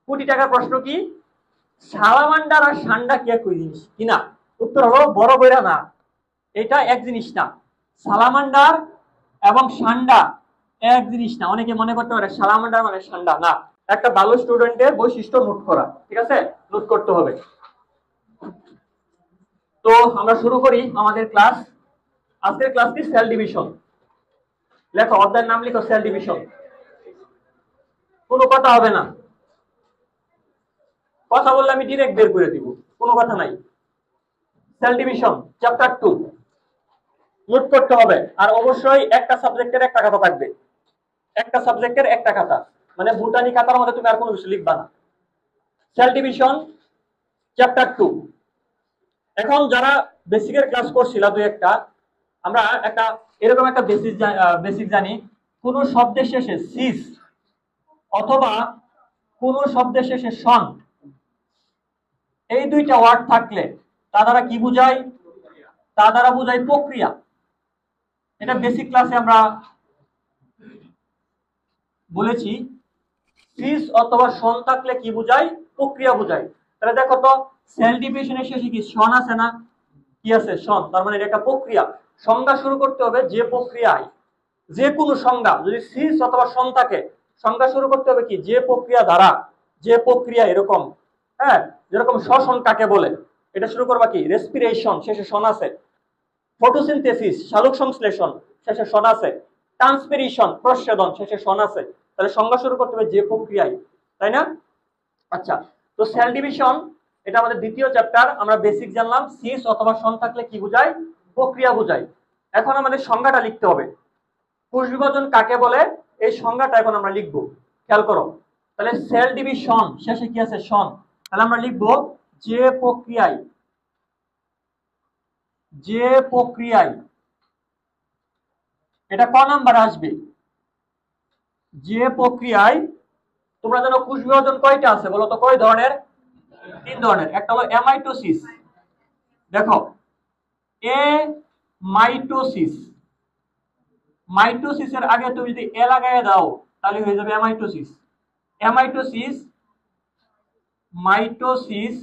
কোটি টাকার প্রশ্ন কি, সালামান্ডার আর সান্ডা কি একই জিনিস কিনা? উত্তর হলো বড় বইরা না, এটা এক জিনিস না। সালামান্ডার এবং সান্ডা এক জিনিস না। অনেকে মনে করতে পারে সালামান্ডার মানে সান্ডা, না। একটা ভালো স্টুডেন্টের বৈশিষ্ট্য নোট করা, ঠিক আছে, নোট করতে হবে। তো আমরা শুরু করি আমাদের ক্লাস। আজকের ক্লাস কি, সেল ডিভিশন। লেখো, অধ্যায়ের নাম লিখো সেল ডিভিশন। কোনো কথা হবে না, কথা বললে আমি ডিরেক্ট বের করে দিব, কোনো কথা নাই। সেল ডিভিশন চ্যাপ্টার 2 নোট করতে হবে। আর অবশ্যই একটা সাবজেক্টের একটা খাতা থাকবে, একটা সাবজেক্টের একটা খাতা, মানে ভুটানি খাতার মধ্যে তুমি আর কোনো কিছু লিখবা না। Cell division chapter 2। এখন যারা বেসিকের ক্লাস করছিল দুই একটা, আমরা একটা এরকম একটা বেসিক জানি, কোন শব্দের শেষে সিস অথবা কোন শব্দের শেষে সন, এই দুইটা ওয়ার্ড থাকলে তা দ্বারা কি বুঝায়? তা দ্বারা বুঝায় প্রক্রিয়া। এটা বেসিক ক্লাসে আমরা বলেছি, সিস অথবা সন থাকলে কি বুঝায়? প্রক্রিয়া বুঝায়। তাহলে দেখো তো, সেল ডিভিশনের শেষে কি সন আছে না? কি আছে? সন। তার মানে এটা একটা প্রক্রিয়া। সংজ্ঞা শুরু করতে হবে যে প্রক্রিয়ায়, যে কোনো সংজ্ঞা যদি সিস অথবা সন থাকে, সংজ্ঞা শুরু করতে হবে কি, যে প্রক্রিয়া দ্বারা, যে প্রক্রিয়া এরকম, হ্যাঁ, যেরকম শ্বসন কাকে বলে, এটা শুরু করবা কি, রেসপিরেশন, শেষে সন আছে। ফটোসিনথেসিস, সালোক সংশ্লেষণ, শেষে সন আছে। ট্রান্সপিরেশন, প্রস্বেদন, শেষে সন আছে। তাহলে সংজ্ঞা শুরু করতে হবে যে প্রক্রিয়ায়, তাই না? আচ্ছা, তো সেল ডিভিশন এটা আমাদের দ্বিতীয় চ্যাপ্টার। আমরা বেসিক জানলাম, সিস অথবা সন থাকলে কি বোঝায়? প্রক্রিয়া বোঝায়। এখন আমাদের সংজ্ঞাটা লিখতে হবে। কোষ বিভাজন কাকে বলে, এই সংজ্ঞাটা এখন আমরা লিখবো। খেয়াল করো, তাহলে সেল ডিভিশন শেষে কি আছে? সন। তাহলে আমরা লিখবো যে প্রক্রিয়ায়, যে প্রক্রিয়ায়, এটা ক নাম্বার আসবে? যে প্রক্রিয়ায়, তোমরা জানো কোষ বিভাজন কয়টা আছে বলো তো? কয় ধরনের? 3 ধরনের। একটা হলো অ্যামাইটোসিস। দেখো, এ মাইটোসিস, মাইটোসিসের আগে তুমি যদি এ লাগায় দাও তাহলে হয়ে যাবে amitosis. Amitosis, mitosis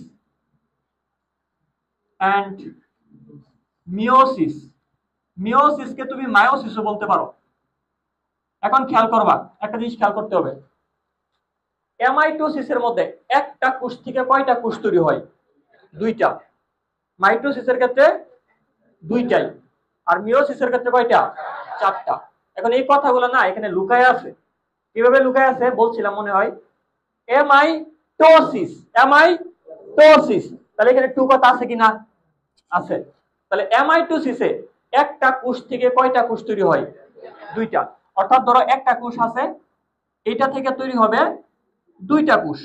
and meiosis. মিওসিসকে তুমি মায়োসিসও বলতে পারো। এখন খেয়াল করবা, একটা জিনিস খেয়াল করতে হবে, অ্যামাইটোসিসের মধ্যে একটা কোষ থেকে কয়টা কোষ তৈরি হয়? 2টা। মাইটোসিসের ক্ষেত্রে 2টাই, আর মিওসিসের ক্ষেত্রে কয়টা? 4টা। এখন এই কথাগুলো না এখানে লুকায় আছে। কিভাবে লুকায় আছে বলছিলাম মনে হয়, অ্যামাইটোসিস, অ্যামাইটোসিস, তাহলে এখানে টু কথা আছে কিনা? আছে। তাহলে অ্যামাইটোসিসে একটা কোষ থেকে কয়টা কোষ তৈরি হয়? 2টা। অর্থাৎ ধরো একটা কোষ আছে, এটা থেকে তৈরি হবে 2টা কোষ।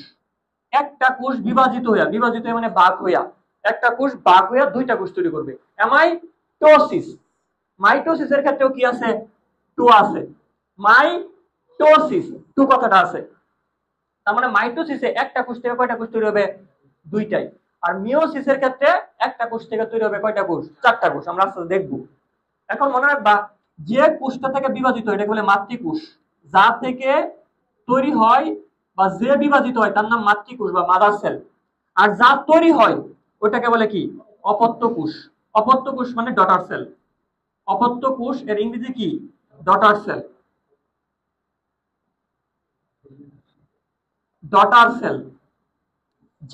একটা কোষ বিভাজিত হইয়া, বিভাজিত হয়ে মানে ভাগ হইয়া, একটা কোষ ভাগ হইয়া 2টা কোষ তৈরি করবে, অ্যামাইটোসিস। মাইটোসিসের ক্ষেত্রেও কি আছে? টু আছে। মাইটোসিস, টু কথাটা আছে। তার মানে মাইটোসিসে একটা কোষ থেকে কয়টা কোষ তৈরি হবে? 2টাই। আর মিওসিসের ক্ষেত্রে একটা কোষ থেকে তৈরি হবে কয়টা কোষ? 4টা কোষ। আমরা আস্তে দেখবো। এখন মনে রাখবা, যে কোষটা থেকে বিভাজিত হয় এটাকে বলে মাতৃকোষ। যা থেকে তৈরি হয় বা যে বিভাজিত হয় তার নাম মাতৃকোষ বা মাদার সেল। আর যা তৈরি হয় ওটাকে বলে কি? অপত্য কোষ। অপত্য কোষ মানে ডটার সেল। অপত্য কোষ এর ইংরেজি কি? Daughter sell. ডটার সেল,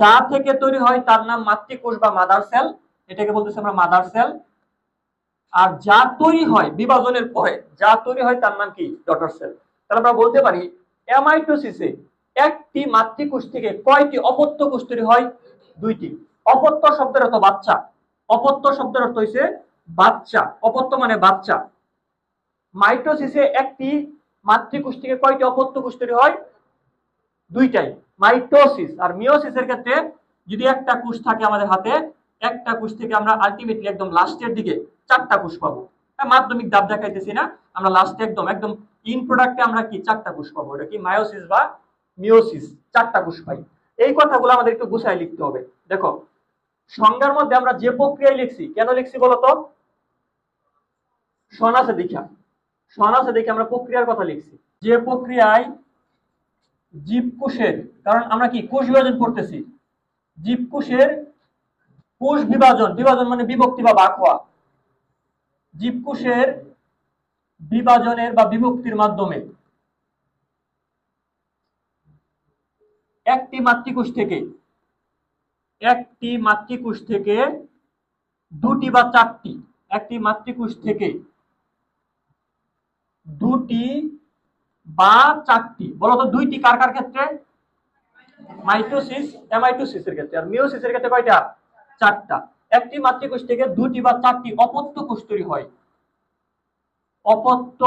যা থেকে তৈরি হয় তার নাম মাতৃকোষ বা মাদার সেল, এটাকে বলতেছি আমরা মাদার সেল। আর যা তৈরি হয় বিভাজনের পরে, যা তৈরি হয় তার নাম কি? Daughter cell. তাহলে আমরা বলতে পারি অ্যামাইটোসিসে একটি মাতৃকোষ থেকে কয়টি অপত্য কোষ তৈরি হয়? 2টি। অপত্য শব্দের অর্থ বাচ্চা। অপত্য শব্দের অর্থ হইছে বাচ্চা। অপত্য মানে বাচ্চা। মাইটোসিসে একটি মাতৃকোষ থেকে কয়টি অপত্য কোষ তৈরি হয়? 2টাই, মাইটোসিস। আর মিওসিসের ক্ষেত্রে যদি একটা কোষ থাকে আমাদের হাতে, একটা কোষ থেকে আমরা আলটিমেটলি একদম লাস্টের দিকে 4টা কোষ পাবো। মাধ্যমিক দাব দেখাইতেছি না, আমরা লাস্টে একদম একদম ইন প্রোডাক্টে আমরা কি 4টা কোষ পাবো। এটা কি? মায়োসিস বা মিওসিস, 4টা কোষ পাই। এই কথাগুলো আমাদের একটু গুছাই লিখতে হবে। দেখো, সংজ্ঞার মধ্যে আমরা যে প্রক্রিয়ায় লিখছি, কেন লিখছি বলতো? সন আছে দেখা, সন আছে দেখে আমরা প্রক্রিয়ার কথা লিখছি। যে প্রক্রিয়ায়, জীবকোষের, কারণ আমরা কি কোষ বিভাজন পড়তেছি, জীবকোষের কোষ বিভাজন, বিভাজন মানে বিভক্তি বা ভাগ হওয়া, জীবকোষের বিভাজনের বা বিভক্তির মাধ্যমে একটি মাতৃকোষ থেকে দুটি বা চারটি, একটি মাতৃকোষ থেকে দুটি বা চারটি, বলতো দুইটি কার কার ক্ষেত্রে? মাইটোসিস অ্যামাইটোসিস এর ক্ষেত্রে। আর মিওসিস এর ক্ষেত্রে কয়টা? চারটা। একটি মাতৃকোষ থেকে দুটি বা চারটি অপত্য কোষ তৈরি হয়, অপত্য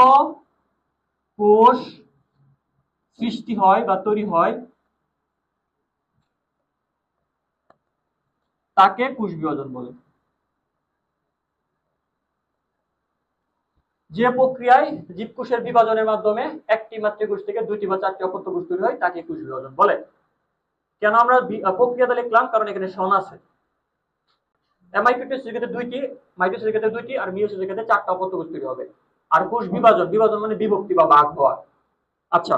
কোষ সৃষ্টি হয় বা তৈরি হয়, তাকে কোষ বিভাজন বলে। যে প্রক্রিয়ায় জীবকোষের বিভাজনের মাধ্যমে একটি মাতৃকোষ থেকে দুটি বা চারটি অপত্য কোষ তৈরি হয় তাকে কোষ বিভাজন বলে। কেন আমরা প্রক্রিয়াটা লিখলাম? কারণ এখানে সন আছে। অ্যামাইটোসিসের ক্ষেত্রে দুইটি, মাইটোসিসের ক্ষেত্রে দুইটি, আর মিওসিসের ক্ষেত্রে চারটা অপত্য কোষ তৈরি হবে। আর কোষ বিভাজন, বিভাজন মানে বিভক্তি বা ভাগ হওয়া। আচ্ছা,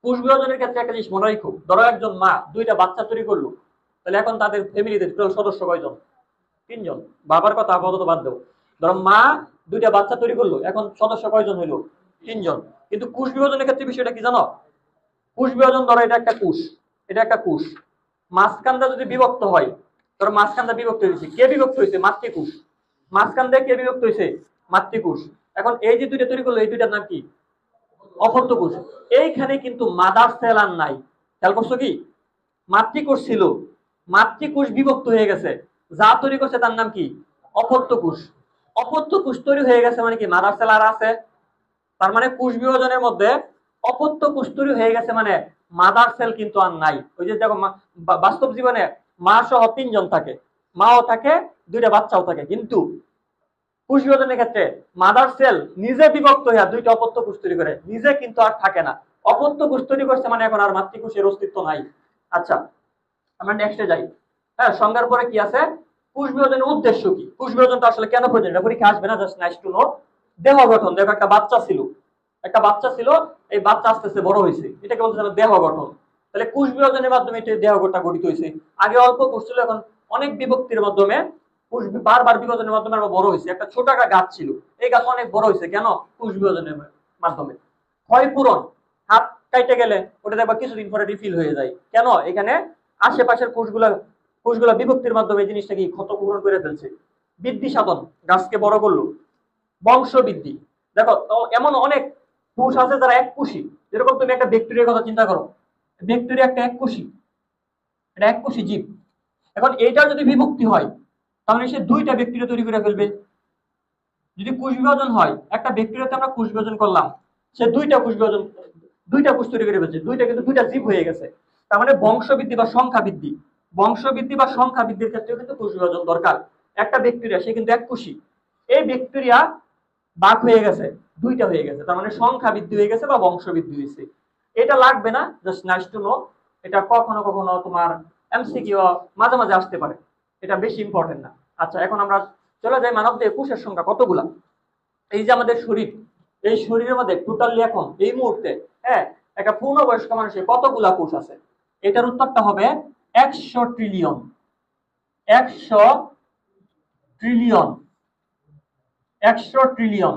কোষ বিভাজনের ক্ষেত্রে একটা জিনিস মনে রাখো, ধরো একজন মা দুইটা বাচ্চা তৈরি করলো, তাহলে এখন তাদের ফ্যামিলিতে সদস্য কয়জন? 3 জন। বাবার কথা আপাতত বাদ দেও, ধরো মা দুইটা বাচ্চা তৈরি করলো, এখন সদস্য কয়জন হইলো? 3 জন। কিন্তু কোষ বিভাজনের ক্ষেত্রে বিষয়টা কি জানো? কোষ বিভাজন, ধরো এটা একটা কোষ, এটা একটা কোষ, মাঝখানটা যদি বিভক্ত হয়, ধরো মাঝখানটা বিভক্ত হয়েছে, কে বিভক্ত হয়েছে? মাতৃকোষ। মাঝখান দিয়ে কে বিভক্ত হয়েছে? মাতৃকোষ। এখন এই যে দুইটা তৈরি করলো, এই দুইটার নাম কি? অপত্য কোষ। এইখানে কিন্তু মাদার সেল আর নাই। খেয়াল করছো কি? মাতৃকোষ ছিল, মাতৃকোষ বিভক্ত হয়ে গেছে, যা তৈরি করছে তার নাম কি? অপত্য কোষ। অপত্য কোষ তৈরি হয়ে গেছে মানে কি মাদার সেল আর আছে? তার মানে কোষ বিভাজনের মধ্যে অপত্য কোষ তৈরি হয়ে গেছে মানে মাদার সেল কিন্তু আর নাই। ওই যে দেখো বাস্তব জীবনে মা সহ 3 জন থাকে, মাও থাকে, দুইটা বাচ্চাও থাকে, কিন্তু কোষ বিভাজনের ক্ষেত্রে মাদার সেল নিজে বিভক্ত হয়ে দুইটা অপত্য কোষ তৈরি করে, নিজে কিন্তু আর থাকে না। অপত্য কোষ তৈরি করছে মানে এখন আর মাতৃকোষের অস্তিত্ব নাই। আচ্ছা, আমরা নেক্সটে যাই। হ্যাঁ, সংজ্ঞার পরে কি আছে? কোষ বিভাজনের উদ্দেশ্য কি? কোষ বিভাজনটা আসলে কেন প্রয়োজন? এটা পরীক্ষা আসবে না, জাস্ট নাইস টু নো। দেহ গঠন, দেখো একটা বাচ্চা ছিল, এই বাচ্চা আস্তে আস্তে বড় হয়েছে, এটাকে বলতে দেহ গঠন। তাহলে কোষ বিভাজনের মাধ্যমে এটা দেহটা গঠিত হয়েছে। আগে অল্প কোষ ছিল, এখন অনেক বিভক্তির মাধ্যমে কোষ বারবার বিভাজনের মাধ্যমে আরো বড় হয়েছে। একটা ছোট একটা গাছ ছিল, এই গাছ অনেক বড় হয়েছে কেন? কোষ বিভাজনের মাধ্যমে। ক্ষয়পূরণ, হাত কাইটে গেলে ওটা দেখবা কিছুদিন পরে রিফিল হয়ে যায়, কেন? এখানে আশেপাশের কোষগুলা বিভক্তির মাধ্যমে এই জিনিসটা কি ক্ষত পূরণ করে ফেলছে। বৃদ্ধি সাধন, গাছকে বড় করলো। বংশ বৃদ্ধি, দেখো এমন অনেক কোষ আছে যারা এক কোষী। যেরকম তুমি একটা ব্যাকটেরিয়ার কথা চিন্তা করো, ব্যাকটেরিয়া একটা এক কোষী, এটা এক কোষী জীব। এখন এইটা যদি বিভক্তি হয় তাহলে সে দুইটা ব্যাকটেরিয়া তৈরি করে ফেলবে। যদি কোষ বিভাজন হয়, একটা ব্যাকটেরিয়াতে আমরা কোষ বিভাজন করলাম, সে দুইটা কোষ তৈরি করে ফেলছে, দুইটা কিন্তু দুইটা জীব হয়ে গেছে। তার মানে বংশবৃদ্ধি বা সংখ্যা বৃদ্ধি, বংশবৃদ্ধি বা সংখ্যা বৃদ্ধির ক্ষেত্রেও কিন্তু কোষ বিভাজন দরকার। একটা ব্যাকটেরিয়া সে কিন্তু এক কোষী, এই ব্যাকটেরিয়া ভাগ হয়ে গেছে, দুইটা হয়ে গেছে, তার মানে সংখ্যা বৃদ্ধি হয়ে গেছে বা বংশ বৃদ্ধি হয়েছে। এটা লাগবে না, জাস্ট নাইস টু নো। এটা কখনো কখনো তোমার এমসিকিউ মাঝে মাঝে আসতে পারে, এটা বেশি ইম্পর্টেন্ট না। আচ্ছা, এখন আমরা চলে যাই মানব দেহে কোষের সংখ্যা কতগুলা। এই যে আমাদের শরীর, এই শরীরের মধ্যে টোটালি এখন এই মুহূর্তে, হ্যাঁ, একটা পূর্ণবয়স্ক মানুষের কতগুলা কোষ আছে? এটার উত্তরটা হবে 100 ট্রিলিয়ন। 100 trillion, 100 trillion.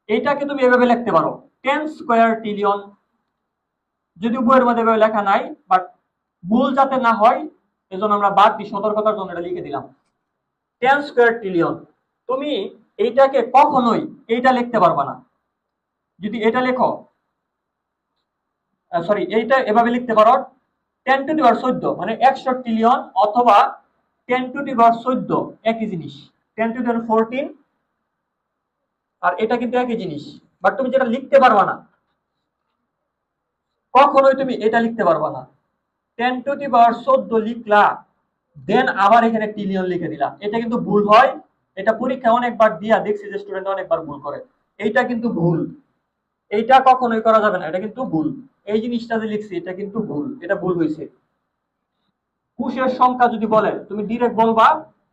এইটাকে তুমি এভাবে লিখতে পারো 10 স্কয়ার ট্রিলিয়ন। যদি বইয়ের মধ্যে এভাবে লেখা নাই, বাট ভুল যাতে না হয় এজন্য আমরা বাদ দিয়ে সতর্কতার জন্য এটা লিখে দিলাম 10 স্কয়ার ট্রিলিয়ন। তুমি এইটাকে কখনোই এইটা লিখতে পারবা না। যদি এটা লেখো, সরি, এইটা এভাবে লিখতে পারো 10 টু দি পাওয়ার 14, মানে 100 ট্রিলিয়ন অথবা 10 টু দি পাওয়ার 14 একই জিনিস। 10 টু দি পাওয়ার 14 আর এটা কিন্তু একই জিনিস, বাট তুমি যেটা লিখতে পারবা না, কখনোই তুমি এটা লিখতে পারবা না। 10 টু দি পাওয়ার 14 লিখলা, দেন আবার এখানে ট্রিলিয়ন লিখে দিলা, এটা কিন্তু ভুল হয়। এটা পরীক্ষা অনেকবার দিয়া দেখছি যে স্টুডেন্ট অনেকবার ভুল করে, এইটা কিন্তু ভুল, এইটা কখনোই করা যাবে না, এটা কিন্তু ভুল। এই জিনিসটা যে লিখছি এটা কিন্তু ভুল, এটা ভুল হয়েছে। কোষের সংখ্যা যদি বলে তুমি ডিরেক্ট বলবা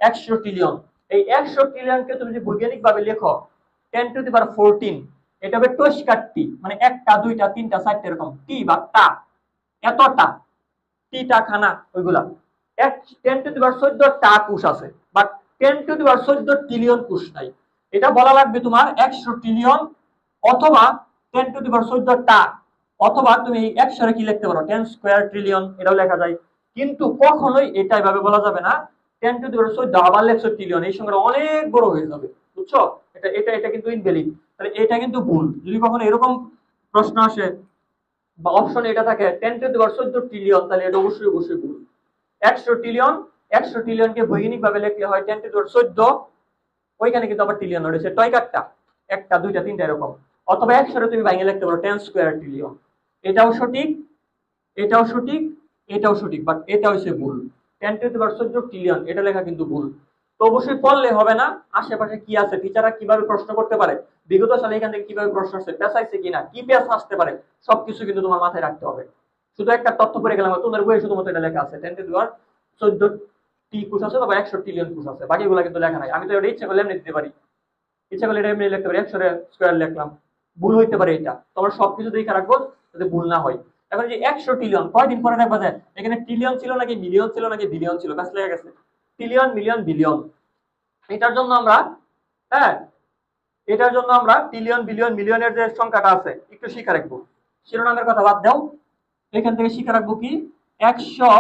100 ট্রিলিয়ন। এই 100 ট্রিলিয়নকে তুমি যদি বৈজ্ঞানিক ভাবে লেখো 10 টু দি পাওয়ার 14, এটা হবে টস্কার টি, মানে একটা দুইটা তিনটা চারটা এরকম টি বা টা, এতটা টিটা খানা ওইগুলা। 10^14 টা কোষ আছে, বাট 10^14 ট্রিলিয়ন কোষ নাই। এটা বলা লাগবে তোমার 100 ট্রিলিয়ন অথবা 10^14 টা, অথবা তুমি 100 কি লিখতে পারো 10 স্কয়ার ট্রিলিয়ন, এটাও লেখা যায়। কিন্তু কখনোই এটা এভাবে বলা যাবে না 10^14 আবার 100 ট্রিলিয়ন, এই সংখ্যাটা অনেক বড় হয়ে যাবে, বুঝছো? এটা এটা এটা কিন্তু ইনভ্যালিড, তাহলে এটা কিন্তু ভুল। যদি কখনো এরকম প্রশ্ন আসে বা অপশন এটা থাকে 10^14 ট্রিলিয়ন, তাহলে এটা অবশ্যই অবশ্যই ভুল। 100 ট্রিলিয়ন, 100 ট্রিলিয়নকে বৈজ্ঞানিক ভাবে লিখলে হয় 10^14, ওইখানে কিন্তু আবার ট্রিলিয়ন রয়েছে টয়কারটা, একটা দুইটা তিনটা এরকম, অথবা 100 তুমি ভাঙে লিখতে পারো 10 স্কয়ার ট্রিলিয়ন। এটাও সঠিক, এটাও সঠিক, এটাও সঠিক, বাট এটা হচ্ছে ভুল। 10^14 ট্রিলিয়ন এটা লেখা কিন্তু ভুল। তো অবশ্যই পড়লে হবে না, আশেপাশে কি আছে, টিচাররা কিভাবে প্রশ্ন করতে পারে, বিগত সালে এখান থেকে কিভাবে প্রশ্ন আসছে, পেঁচাইছে কিনা, কি পেঁচ আসতে পারে, সবকিছু কিন্তু তোমার মাথায় রাখতে হবে। শুধু একটা তথ্য পড়ে গেলাম, তোমার বইয়ে শুধুমাত্র এটা লেখা আছে 10^14 টি কোষ আছে বা 100 ট্রিলিয়ন কোষ আছে, বাকিগুলো কিন্তু লেখা নাই। আমি তো এটা ইচ্ছা করলে এমনি দিতে পারি, ইচ্ছা করলে এটা এমনি লিখতে পারি, 100 স্কয়ার লিখলাম, ভুল হইতে পারে। এটা তোমার সবকিছু দেখে রাখবো যাতে ভুল না হয়। এখন যে 100 ট্রিলিয়ন, কয়দিন পরে দেখবা যায় এখানে ট্রিলিয়ন ছিল নাকি মিলিয়ন ছিল নাকি বিলিয়ন ছিল, ব্যাস লেগে গেছে ট্রিলিয়ন মিলিয়ন বিলিয়ন। এটার জন্য আমরা, হ্যাঁ, এটার জন্য আমরা ট্রিলিয়ন বিলিয়ন মিলিয়নের যে সংখ্যাটা আছে একটু শিখে রাখবো। শিরোনামের কথা বাদ দাও, এখান থেকে শিখে রাখবো কি 100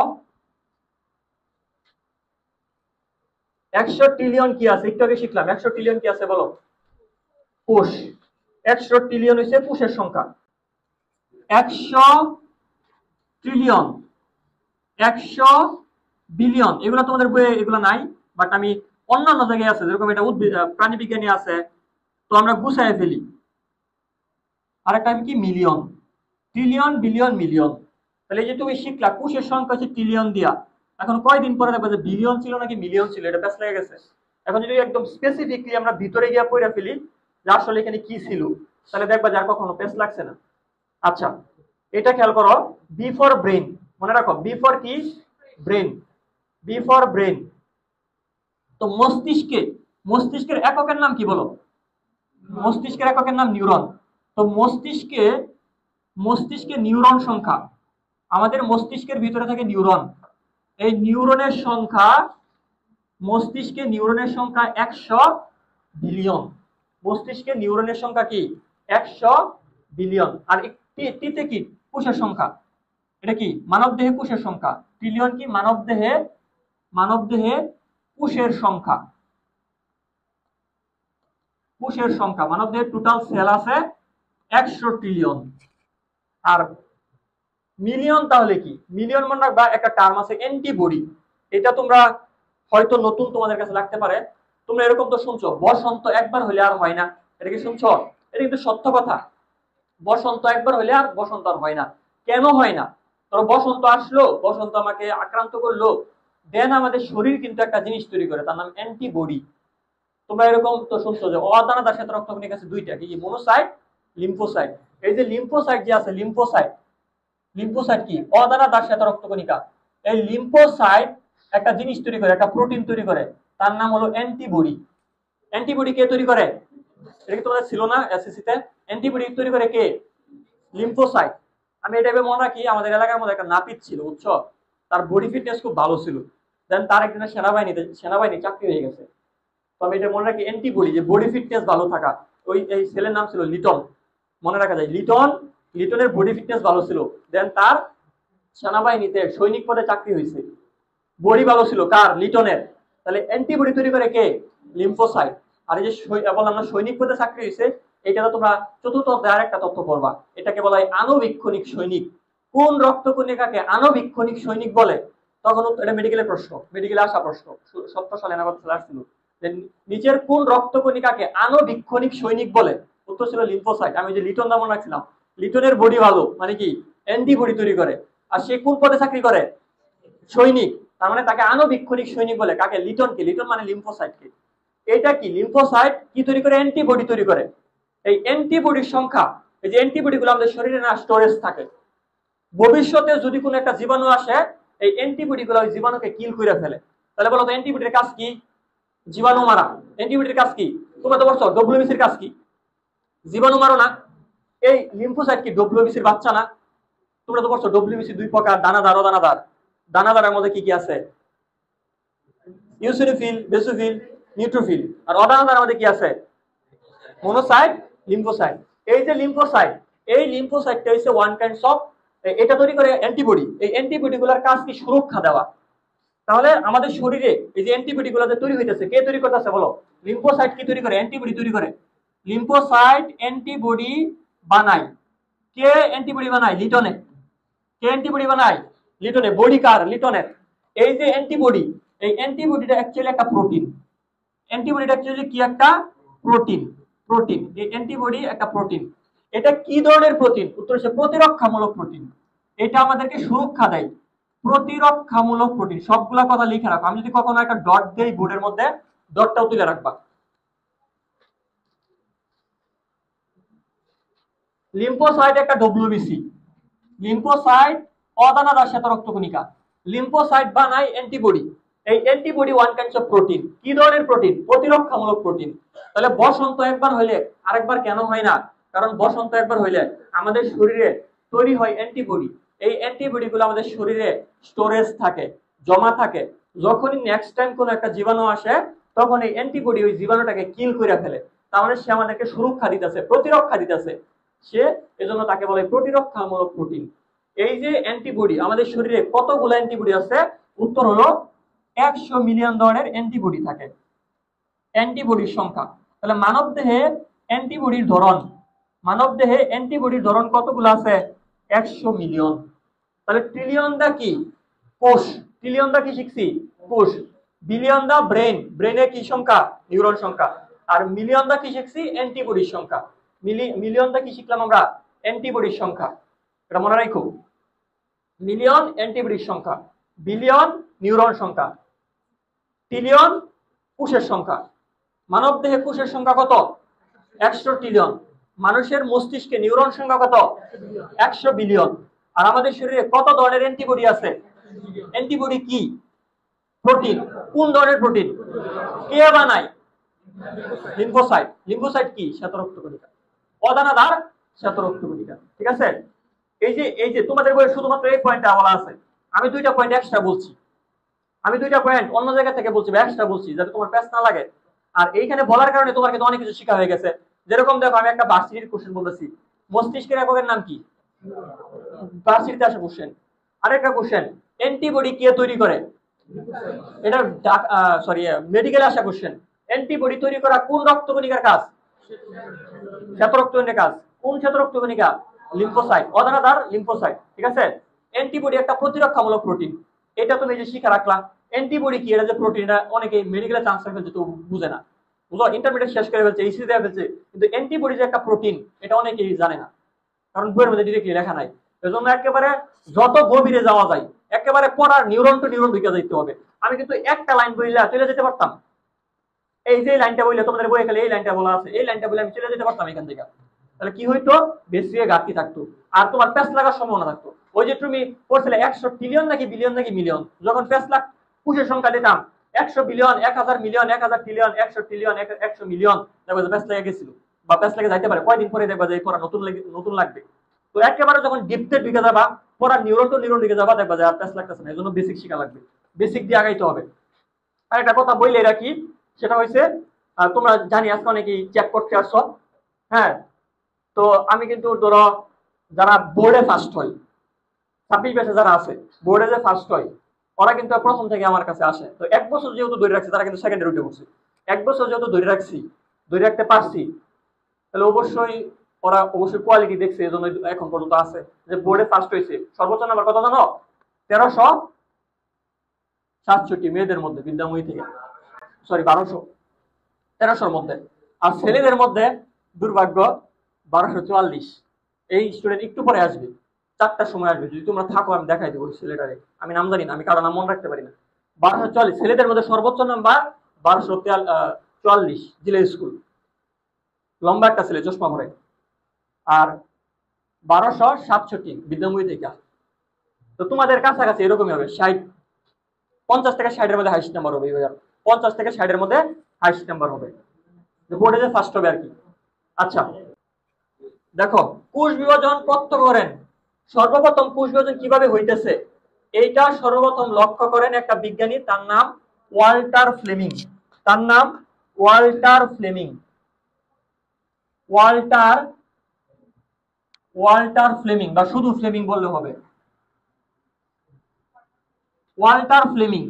ট্রিলিয়ন কি আছে, একটু আগে শিখলাম 100 ট্রিলিয়ন কি আছে বলো, কোষ। 100 ট্রিলিয়ন হচ্ছে কোষের সংখ্যা। 100 ট্রিলিয়ন, 100 বিলিয়ন, এগুলো তোমাদের বইয়ে এগুলো নাই, বাট আমি অন্যান্য জায়গায় আছে, যেরকম এটা উদ্ভিদ প্রাণী বিজ্ঞানী আছে, তো আমরা গুছায় ফেলি। আরেকটা কি মিলিয়ন, ট্রিলিয়ন বিলিয়ন মিলিয়ন। তাহলে এই যে তুমি শিখলা কোষের সংখ্যা হচ্ছে ট্রিলিয়ন দিয়া, এখন কয়দিন পরে দেখবে যে বিলিয়ন ছিল নাকি মিলিয়ন ছিল, এটা ব্যাস লেগে গেছে। এখন যদি একদম স্পেসিফিকলি আমরা ভিতরে গিয়ে পড়ে ফেলি যে আসলে এখানে কি ছিল, তাহলে দেখবা যে আর কখনো পেস লাগছে না। আচ্ছা, এটা খেয়াল করো, বি ফর ব্রেন, মনে রাখো বি ফর কি, ব্রেন, বি ফর ব্রেন। তো মস্তিষ্কে, মস্তিষ্কের এককের নাম কি বলো, মস্তিষ্কের এককের নাম নিউরন। তো মস্তিষ্কে, মস্তিষ্কে নিউরন সংখ্যা, আমাদের মস্তিষ্কের ভিতরে থাকে নিউরন, এই নিউরনের সংখ্যা, মস্তিষ্কে নিউরনের সংখ্যা 100 বিলিয়ন। মস্তিষ্কে নিউরনের সংখ্যা কি 100 বিলিয়ন। আর টিতে কি কোষের সংখ্যা, এটা কি মানব দেহে কোষের সংখ্যা, ট্রিলিয়ন কি মানব দেহে, মানব দেহে কোষের সংখ্যা, কোষের সংখ্যা, মানব দেহে টোটাল সেল আছে 100 ট্রিলিয়ন। আর মিলিয়ন তাহলে কি, মিলিয়ন মনে রাখবা একটা টার্ম আছে অ্যান্টিবডি, এটা তোমরা হয়তো নতুন তোমাদের কাছে লাগতে পারে। তোমরা এরকম তো শুনছো বসন্ত একবার হলে আর হয় না, এটা কি শুনছো? এটা কিন্তু সত্য কথা, বসন্ত একবার হলে আর বসন্ত আর হয় না। কেন হয় না? ধরো বসন্ত আসলো, বসন্ত আমাকে আক্রান্ত করলো, দেন আমাদের শরীর কিন্তু একটা জিনিস তৈরি করে, তার নাম অ্যান্টিবডি। তোমরা এরকম তো শুনছো যে অদানাদার সাথে রক্তকণিকা আছে দুইটা, কি মনোসাইট, লিম্ফোসাইট। এই যে লিম্ফোসাইট যে আছে, লিম্ফোসাইট, লিম্ফোসাইট কি অদানাদার সাথে রক্তকণিকা, এই লিম্ফোসাইট একটা জিনিস তৈরি করে, একটা প্রোটিন তৈরি করে, তার নাম হলো অ্যান্টিবডি। অ্যান্টিবডি কে তৈরি করে? এটা কি তোমাদের ছিল না এসএসসি তে? অ্যান্টিবডি তৈরি করে কে? লিম্ফোসাইট। আমি এটা মনে রাখি, আমাদের এলাকার মধ্যে একটা নাপিত ছিল, বুঝছো, তার বডি ফিটনেস খুব ভালো ছিল, দেন তার একদিনের সেনাবাহিনী চাকরি হয়ে গেছে। তো আমি এটা মনে রাখি অ্যান্টিবডি, যে বডি ফিটনেস ভালো থাকা। ওই এই ছেলের নাম ছিল লিটন, মনে রাখা যায় লিটন, লিটনের বডি ফিটনেস ভালো ছিল, দেন তার সেনাবাহিনীতে সৈনিক পদে চাকরি হয়েছে, বডি ভালো ছিল কার? লিটনের। তাহলে অ্যান্টিবডি তৈরি করে কে? লিম্ফোসাইট। আর এই যে বললাম না সৈনিক পদে চাকরি হয়েছে, এটা তোমরা চতুর্থ অধ্যায়ের একটা তথ্য পড়বা, এটাকে বলা হয় আণুবীক্ষণিক সৈনিক। কোন রক্তকণিকাকে আণুবীক্ষণিক সৈনিক বলে? তখন এটা মেডিকেলের প্রশ্ন, মেডিকেলে আসা প্রশ্ন, 70 সালে নাগাদ চলে আসছিল যে নিচের কোন রক্তকণিকাকে আণুবীক্ষণিক সৈনিক বলে? উত্তর ছিল লিম্ফোসাইট। আমি যে লিটন নাম রাখছিলাম, লিটনের বডি ভালো মানে কি অ্যান্টিবডি তৈরি করে, আর সে কোন পদে চাকরি করে? সৈনিক। তার মানে তাকে আণুবীক্ষণিক সৈনিক বলে কাকে? লিটনকে। লিটন মানে লিম্ফোসাইটকে। এটা কি লিম্ফোসাইট কি তৈরি করে? অ্যান্টিবডি তৈরি করে। এই অ্যান্টিবডির সংখ্যা, এই যে অ্যান্টিবডি গুলো আমাদের শরীরে না স্টোরেজ থাকে, ভবিষ্যতে যদি কোনো একটা জীবাণু আসে, এই অ্যান্টিবডি গুলো ওই জীবাণুকে কিল করে ফেলে। তাহলে বলো তো অ্যান্টিবডির কাজ কি? জীবাণু মারা। অ্যান্টিবডির কাজ কি? তোমরা তো বলছো ডব্লিউবিসির কাজ কি? জীবাণু মারো না। এই লিম্ফোসাইট কি ডব্লিউবিসির বাচ্চা না? তোমরা তো বলছো ডব্লিউবিসি দুই প্রকার, দানাদার ও দানাদার। দানাদারের মধ্যে কি কি আছে? Eosinophil, basophil, neutrophil. আর অদানাদারের মধ্যে কি আছে? Monocyte, lymphocyte. এই যে লিম্ফোসাইট, এই লিম্ফোসাইটটা হচ্ছে ওয়ান কাইন্ডস অফ, এটা তৈরি করে অ্যান্টিবডি। এই অ্যান্টিবডি গুলার কাজ কি? সুরক্ষা দেওয়া। তাহলে আমাদের শরীরে এই যে অ্যান্টিবডি গুলো যে তৈরি হইতেছে, কে তৈরি করতেছে বলো? লিম্ফোসাইট কি তৈরি করে? অ্যান্টিবডি তৈরি করে। লিম্ফোসাইট অ্যান্টিবডি বানায়। কে অ্যান্টিবডি বানায়? লিটনে। কে অ্যান্টিবডি বানায়? লিটনে। বডি কার? লিটনের। এই যে অ্যান্টিবডি, এই অ্যান্টিবডিটা অ্যাকচুয়ালি একটা প্রোটিন। অ্যান্টিবডিটা অ্যাকচুয়ালি কি? একটা প্রোটিন। প্রোটিন, এই অ্যান্টিবডি একটা প্রোটিন। এটা কি ধরনের প্রোটিন? উত্তর হচ্ছে প্রতিরক্ষামূলক প্রোটিন। এটা আমাদেরকে সুরক্ষা দেয়। প্রতিরক্ষামূলক প্রোটিন। সবগুলা কথা লিখে রাখো। আমি যদি কখনো একটা ডট দেই বোর্ডের মধ্যে, ডটটাও তুলে রাখবা। লিম্ফোসাইট একটা ডব্লিউবিসি। লিম্ফোসাইট অদানাদার শ্বেত রক্তকণিকা। লিম্ফোসাইট বানায় অ্যান্টিবডি। এই antibody one kinds of protein. কি ধরনের প্রোটিন? প্রতিরক্ষামূলক প্রোটিন। তাহলে বসন্ত একবার হইলে আরেকবার কেন হয় না? কারণ বসন্ত একবার হইলে আমাদের শরীরে তৈরি হয় অ্যান্টিবডি। এই অ্যান্টিবডি গুলো আমাদের শরীরে স্টোরেজ থাকে, জমা থাকে। যখনই নেক্সট টাইম কোনো একটা জীবাণু আসে, তখন এই অ্যান্টিবডি ওই জীবাণুটাকে কিল করে ফেলে। তাহলে সে আমাদেরকে সুরক্ষা দিতেছে, প্রতিরক্ষা দিতেছে সে। এজন্য তাকে বলে প্রতিরক্ষামূলক প্রোটিন। এই যে অ্যান্টিবডি আমাদের শরীরে কতগুলো অ্যান্টিবডি আছে? উত্তর হলো 100 মিলিয়ন ধরনের অ্যান্টিবডি থাকে। অ্যান্টিবডির সংখ্যা। তাহলে মানব দেহে অ্যান্টিবডির ধরন, মানব দেহে অ্যান্টিবডির ধরন কতগুলো আছে? 100 মিলিয়ন। তাহলে ট্রিলিয়ন দা কি? কোষ। ট্রিলিয়ন দা কি শিখছি? কোষ। বিলিয়ন দা ব্রেন। ব্রেনে কি সংখ্যা? নিউরন সংখ্যা। আর মিলিয়ন দা কি শিখছি? অ্যান্টিবডির সংখ্যা। মিলিয়ন দা কি শিখলাম আমরা? অ্যান্টিবডির সংখ্যা। এটা মনে রাখো। মিলিয়ন অ্যান্টিবডির সংখ্যা, বিলিয়ন নিউরন সংখ্যা, ট্রিলিয়ন কোষের সংখ্যা। মানব দেহে কোষের সংখ্যা কত? 100 ট্রিলিয়ন। মানুষের মস্তিষ্কে নিউরন সংখ্যা কত? 100 বিলিয়ন। আর আমাদের শরীরে কত ধরনের অ্যান্টিবডি আছে? অ্যান্টিবডি কি? প্রোটিন। কোন ধরনের প্রোটিন? কে বানায়? লিম্ফোসাইট। লিম্ফোসাইট কি? শ্বেত রক্তকণিকা। অদানাদার শ্বেত রক্তকণিকা। ঠিক আছে? এই যে তোমাদের বইয়ে শুধুমাত্র এই পয়েন্টটা বলা আছে। আমি দুইটা পয়েন্ট এক্সট্রা বলছি। আমি দুইটা পয়েন্ট অন্য জায়গা থেকে বলছি, এক্সট্রা বলছি, যাতে তোমার প্যাচ না লাগে। আর এইখানে বলার কারণে তোমার কিন্তু অনেক কিছু শেখা হয়ে গেছে। যেরকম দেখো, আমি একটা ভার্সিটির কোশ্চেন বলতেছি। মস্তিষ্কের এককের নাম কি? ভার্সিটিতে আসে কোশ্চেন। আরেকটা কোশ্চেন, অ্যান্টিবডি কে তৈরি করে? এটা সরি, মেডিকেলে আসা কোশ্চেন। অ্যান্টিবডি তৈরি করা কোন রক্তকণিকার কাজ? শ্বেত রক্তকণিকার কাজ। কোন শ্বেত রক্তকণিকা? লিম্ফোসাইট। অদানাদার লিম্ফোসাইট। ঠিক আছে? অ্যান্টিবডি একটা প্রতিরক্ষামূলক প্রোটিন। এটা তুমি যে শিখে রাখলা। অ্যান্টিবডি কি? এটা যে প্রোটিন, এটা অনেকে মেডিকেলে চান্স ফেলছে তো বুঝে না। বুঝো, ইন্টারমিডিয়েট শেষ করে ফেলছে, ইসি দিয়ে ফেলছে, কিন্তু অ্যান্টিবডি যে একটা প্রোটিন এটা অনেকেই জানে না, কারণ বইয়ের মধ্যে ডিরেক্টলি লেখা নাই। এজন্য একেবারে যত গভীরে যাওয়া যায়, একেবারে পড়ার নিউরন টু নিউরন ঢুকে যাইতে হবে। আমি কিন্তু একটা লাইন বইলে চলে যেতে পারতাম। এই যে লাইনটা বললে তোমাদের বইয়ে খালি এই লাইনটা বলা আছে, এই লাইনটা বলে আমি চলে যেতে পারতাম এখান থেকে। তাহলে কি হইতো? বেসিকে ঘাটতি থাকতো, আর তোমার প্যাচ লাগার সম্ভাবনা থাকতো। ওই যে তুমি পড়ছিলে 100 ট্রিলিয়ন নাকি বিলিয়ন নাকি মিলিয়ন, যখন প্যাচ লাগ কোষের সংখ্যা দিতাম 100 billion, 1000 million, 1000 trillion, 100 trillion, 100 million, দেখবে প্যাচ লেগে গেছিল বা প্যাচ লেগে যাইতে পারে। কয়দিন পরে দেখবা যে পড়া নতুন লাগবে। তো একেবারে যখন ডিপতে ঢুকে যাবা, পড়ার নিউরন টু নিউরন ঢুকে যাবা, দেখবা যে আর প্যাচ লাগতেছে না। এই জন্য বেসিক শিখা লাগবে, বেসিক দিয়ে আগাইতে হবে। আর একটা কথা বইলে রাখি, সেটা হয়েছে তোমরা জানি আজকে অনেকেই চেক করতে আসছো। হ্যাঁ, তো আমি কিন্তু ধরো যারা বোর্ডে ফার্স্ট হয়, 26 ব্যাচে যারা আছে বোর্ডে যে ফার্স্ট হয়, ওরা কিন্তু প্রথম থেকে আমার কাছে আসে। তো এক বছর যেহেতু ধরে রাখছি, তারা কিন্তু সেকেন্ডে উঠে পড়ছে। এক বছর যেহেতু ধরে রাখছি, ধরে রাখতে পারছি, তাহলে অবশ্যই ওরা অবশ্যই কোয়ালিটি দেখছে, এই জন্য এখন পর্যন্ত আছে। যে বোর্ডে ফার্স্ট হয়েছে, সর্বোচ্চ নাম্বার কত জানো? 1367 মেয়েদের মধ্যে, বিদ্যাময়ী থেকে। সরি, 1300 মধ্যে। আর ছেলেদের মধ্যে দুর্ভাগ্য 1244। এই স্টুডেন্ট একটু পরে আসবে, 4টার সময় আসবে। যদি তোমরা থাকো আমি দেখাই দেবো ছেলেটারে। আমি নাম জানি না, আমি কারো নাম মনে রাখতে পারি না। 1244 ছেলেদের মধ্যে সর্বোচ্চ নাম্বার 1244, জিলা স্কুল। লম্বা একটা ছেলে, চশমা পরে। আর 1267 বিদ্যাময়ী থেকে। তো তোমাদের কাছাকাছি এরকমই হবে, 60, 50 থেকে 60-এর মধ্যে হাইস্ট নাম্বার হবে। 50 থেকে 60-এর মধ্যে হাইস্ট নাম্বার হবে, বোর্ডে যে ফার্স্ট হবে আর কি। আচ্ছা, দেখো কোষ বিভাজন প্রত্যক্ষ করেন। সর্বপ্রথম কোষ বিভাজন কিভাবে হইতেছে এইটা সর্বপ্রথম লক্ষ্য করেন একটা বিজ্ঞানী, তার নাম ওয়াল্টার ফ্লেমিং। তার নাম ওয়াল্টার ফ্লেমিং। ওয়াল্টার ফ্লেমিং বা শুধু ফ্লেমিং বললে হবে। Walter Fleming.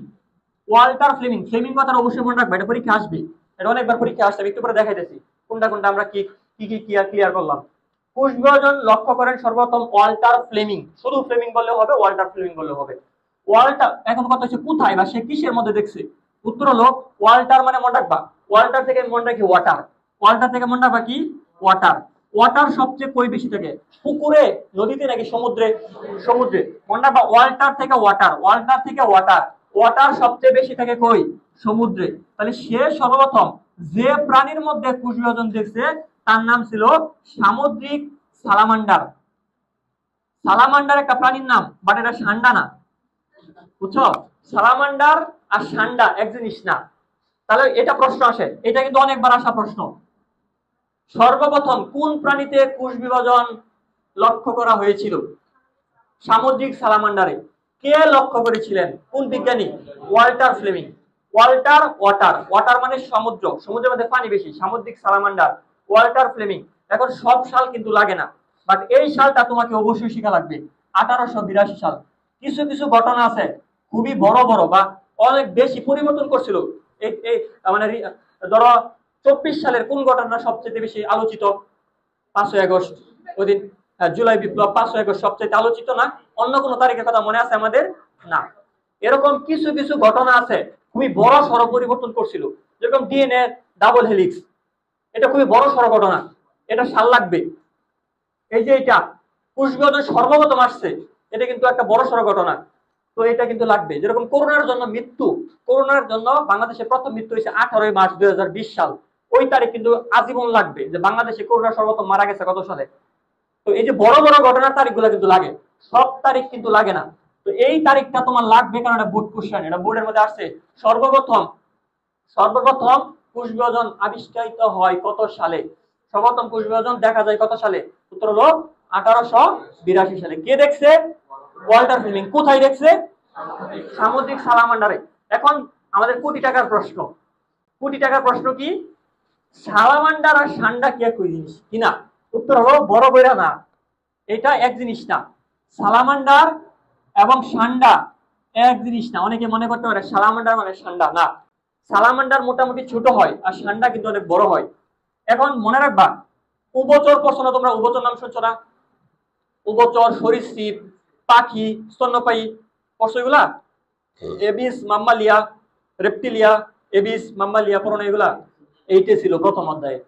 Walter Fleming. Fleming কথাটা অবশ্যই মনে রাখবে, এটা পরীক্ষা আসবে, এটা অনেকবার পরীক্ষা আসছে, একটু পরে দেখাইতেছি কোনটা কোনটা আমরা কি কি কি ক্লিয়ার করলাম। কোষ বিভাজন লক্ষ্য করেন সর্বপ্রথম ওয়াল্টার ফ্লেমিং। শুধু ফ্লেমিং বললে হবে, ওয়াল্টার ফ্লেমিং বললে হবে। ওয়াল্টার, এখন কথা হচ্ছে কোথায় বা সে কিসের মধ্যে দেখছে। উত্তর হলো ওয়াল্টার মানে মনে রাখবা, ওয়াল্টার থেকে মনে রাখি ওয়াটার। ওয়াল্টার থেকে মনে রাখবা কি ওয়াটার। ওয়াটার সবচেয়ে কই বেশি থাকে, পুকুরে, নদীতে নাকি সমুদ্রে? সমুদ্রে। মনে রাখবা ওয়াল্টার থেকে ওয়াটার, ওয়াল্টার থেকে ওয়াটার। ওয়াটার সবচেয়ে বেশি থাকে কই? সমুদ্রে। তাহলে সে সর্বপ্রথম যে প্রাণীর মধ্যে কোষ বিভাজন দেখছে তার নাম ছিল সামুদ্রিক সালামান্ডার। সালামান্ডার একটা প্রাণীর নাম, বাট এটা সান্ডা না, বুঝছো? সালামান্ডার আর সান্ডা এক জিনিস না। তাহলে এটা প্রশ্ন আসে, এটা কিন্তু অনেকবার আসা প্রশ্ন। সর্বপ্রথম কোন প্রাণীতে কোষ বিভাজন লক্ষ্য করা হয়েছিল? সামুদ্রিক সালামান্ডারে। কে লক্ষ্য করেছিলেন? কোন বিজ্ঞানী? Walter Fleming. Walter, water, water মানে সমুদ্র, সমুদ্রের মধ্যে পানি বেশি, সামুদ্রিক সালামান্ডার, ওয়াল্টার ফ্লেমিং। এখন সব সাল কিন্তু লাগে না, বাট এই সালটা তোমাকে অবশ্যই শেখা লাগবে, 1882 সাল। কিছু কিছু ঘটনা আছে খুবই বড় বড় বা অনেক বেশি পরিবর্তন করছিল। এই মানে ধরো 24 সালের কোন ঘটনা সবচেয়ে বেশি আলোচিত? 5ই আগস্ট, ওই দিন জুলাই বিপ্লব, 5ই আগস্ট সবচেয়ে আলোচিত না? অন্য কোনো তারিখের কথা মনে আছে আমাদের? না। এরকম কিছু কিছু ঘটনা আছে খুবই বড় সড় পরিবর্তন করছিল, যেরকম ডিএনএ ডাবল হেলিক্স, এটা খুবই বড় সড় ঘটনা, এটা সাল লাগবে। এই যে এটা কোষ বিভাজন সর্বপ্রথম আসছে, এটা কিন্তু একটা বড় সড় ঘটনা, তো এটা কিন্তু লাগবে। যেরকম করোনার জন্য মৃত্যু, করোনার জন্য বাংলাদেশে প্রথম মৃত্যু হয়েছে 18ই মার্চ 2020 সাল, ওই তারিখ কিন্তু আজীবন লাগবে, যে বাংলাদেশে করোনা সর্বপ্রথম মারা গেছে কত সালে। তো এই যে বড় বড় ঘটনার তারিখগুলো কিন্তু লাগে, সব তারিখ কিন্তু লাগে না। তো এই তারিখটা তোমার লাগবে, কারণ এটা বোর্ড কোশ্চেন, এটা বোর্ডের মধ্যে আসছে। সর্বপ্রথম কোষ বিভাজন আবিষ্কৃত হয় কত সালে? সর্বপ্রথম কোষ বিভাজন দেখা যায় কত সালে? উত্তর হলো 1882 সালে। কে দেখছে? Walter Fleming. কোথায় দেখছে? সামুদ্রিক সালামান্ডারে। এখন আমাদের কোটি টাকার প্রশ্ন, কোটি টাকার প্রশ্ন কি? সালামান্ডার আর সান্ডা কি একই জিনিস কিনা? উত্তর হলো বড় বইরা না, এটা এক জিনিস না। সালামান্ডার এবং সান্ডা এক জিনিস না। অনেকে মনে করতে পারে সালামান্ডার মানে সান্ডা, না। সালামান্ডার মোটামুটি ছোট হয় আর সান্ডা কিন্তু অনেক বড় হয়। এখন মনে রাখবা, উভচর পড়ছো না তোমরা? উভচর নাম শুনছো না? উভচর, সরীসৃপ, পাখি, স্তন্যপায়ী, পড়ছো এগুলা? এবিস, মাম্মালিয়া, রেপ্টিলিয়া, এবিস, মাম্মালিয়া, পড়ো না এগুলা? এইটা ছিল প্রথম অধ্যায়ে।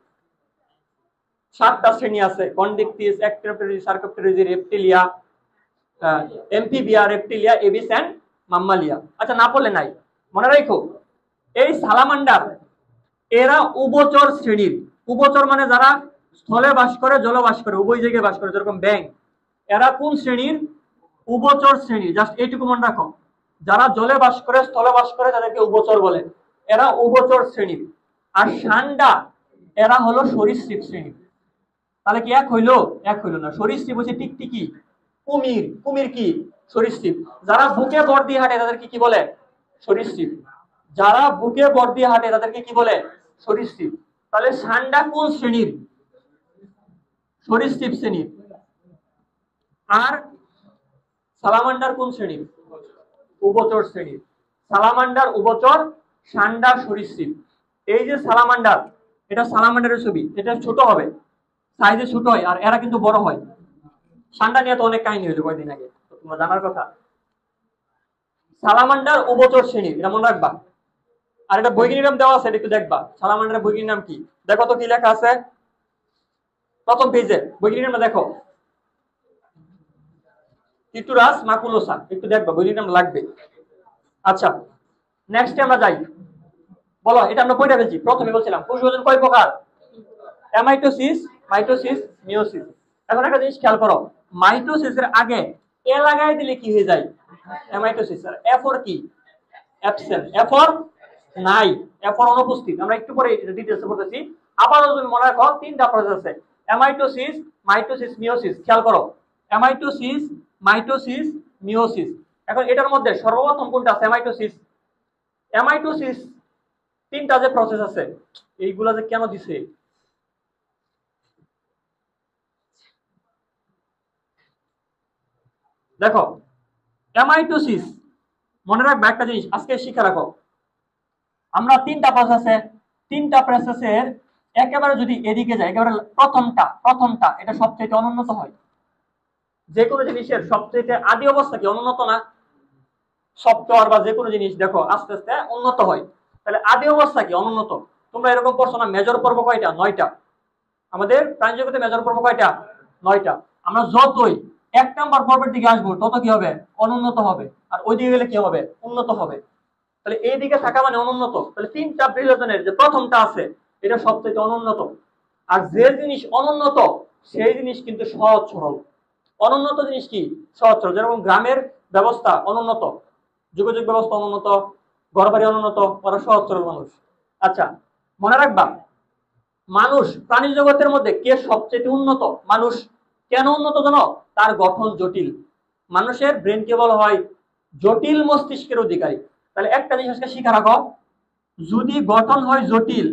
7টা শ্রেণী আছে, কন্ডিকটিস, অ্যাক্টোপটেরিজ, সার্কোপটেরিজ, রেপ্টিলিয়া, এমফিবিয়া, রেপ্টিলিয়া, এবিস এন্ড মাম্মালিয়া। আচ্ছা, না পড়লে নাই, মনে রাখো এই সালামান্ডার এরা উভচর শ্রেণীর। উভচর মানে যারা স্থলে বাস করে, জলে বাস করে, উভয় জায়গায় বাস করে, যেরকম ব্যাঙ। এরা কোন শ্রেণীর? উভচর শ্রেণীর। জাস্ট এইটুকু মনে রাখো, যারা জলে বাস করে, স্থলে বাস করে, তাদেরকে উভচর বলে, এরা উভচর শ্রেণীর। আর সান্ডা এরা হলো সরীসৃপ শ্রেণীর। তাহলে কি এক হইলো? এক হইলো না। সরীসৃপ হচ্ছে টিকটিকি, কুমির। কুমির কি? সরীসৃপ। যারা বুকে ভর দিয়ে হাঁটে তাদেরকে কি বলে? সরীসৃপ। যারা বুকে ভর দিয়ে হাঁটে তাদেরকে কি বলে? সরীসৃপ। তাহলে সান্ডা কোন শ্রেণীর? সরীসৃপ শ্রেণীর। আর সালামান্ডার কোন শ্রেণীর? উভচর শ্রেণীর। সালামান্ডার উভচর, সান্ডা সরীসৃপ। এই যে সালামান্ডার, এটা সালামান্ডারের ছবি, এটা ছোট হবে, সাইজে ছোট হয়, আর এরা কিন্তু বড় হয়। সান্ডা নিয়ে তো অনেক কাহিনী হয়েছে কয়েকদিন আগে, তোমরা জানার কথা। সালামান্ডার উভচর শ্রেণী, এটা মনে রাখবা। আর এটা বৈজ্ঞানিক নাম দেওয়া আছে, একটু দেখবা সালামান্ডারের বৈজ্ঞানিক নাম কি। দেখো তো কি লেখা আছে প্রথম পেজে, বৈজ্ঞানিক নাম দেখো, টিটুরাস মাকুলোসা। একটু দেখবা, বৈজ্ঞানিক নাম লাগবে। আচ্ছা, নেক্সটে আমরা যাই। বলো, এটা আমরা কয়টা পেয়েছি? প্রথমে বলছিলাম কোষ বিভাজন কয় প্রকার? Amitosis, mitosis, meiosis. এখন একটা জিনিস খেয়াল করো, মাইটোসিসের আগে এ লাগাই দিলে কি হয়ে যায়? অ্যামাইটোসিস। আর এ ফর কি? অ্যাবসেন্ট। এ ফর নাই, এ ফর অনুপস্থিত। আমরা একটু পরে এটা ডিটেইলসে পড়তেছি। আপাতত তুমি মনে রাখো 3টা প্রসেস আছে। Amitosis, mitosis, meiosis. খেয়াল করো, অ্যামাইটোসিস, মাইটোসিস, মিওসিস। এখন এটার মধ্যে সর্বপ্রথম কোনটা আছে? অ্যামাইটোসিস। অ্যামাইটোসিস তিনটা যে প্রসেস আছে, এইগুলা যে কেন দিছে? দেখো, অ্যামাইটোসিস মনে রাখবে একটা জিনিস, আজকে শিখে রাখো। আমরা তিনটা প্রসেসে, তিনটা প্রসেসের একেবারে যদি এদিকে যায়, একেবারে প্রথমটা এটা সবচেয়ে অনুন্নত হয়। যে কোনো জিনিসের সবচেয়ে আদি অবস্থা কি? অনুন্নত না? সফটওয়্যার বা যে কোনো জিনিস দেখো আস্তে আস্তে উন্নত হয়। তাহলে আদি অবস্থা কি? অনুন্নত। তোমরা এরকম পড়ছো না, মেজর পর্ব কয়টা? 9টা। আমাদের প্রাণী জগতে মেজর পর্ব কয়টা? 9টা। আমরা যতই 1 নাম্বার পর্বের দিকে আসবো তত কি হবে? অনুন্নত হবে। আর ওই দিকে গেলে কি হবে? উন্নত হবে। তাহলে এই দিকে থাকা মানে অনুন্নত। তাহলে তিনটা বিভাজনের যে প্রথমটা আছে এটা সবচেয়ে অনুন্নত। আর যে জিনিস অনুন্নত সেই জিনিস কিন্তু সহজ সরল। অনুন্নত জিনিস কি? সহজ সরল। যেরকম গ্রামের ব্যবস্থা অনুন্নত, যোগাযোগ ব্যবস্থা অনুন্নত, ঘরবাড়ি অনুন্নত, ওরা সহজ সরল মানুষ। আচ্ছা, মনে রাখবা, মানুষ প্রাণী জগতের মধ্যে কে সবচেয়ে উন্নত? মানুষ। কেন উন্নত জানো? তার গঠন জটিল। মানুষের ব্রেনকে বলা হয় জটিল মস্তিষ্কের অধিকারী। তাহলে একটা জিনিস শিখে রাখো, যদি গঠন হয় জটিল,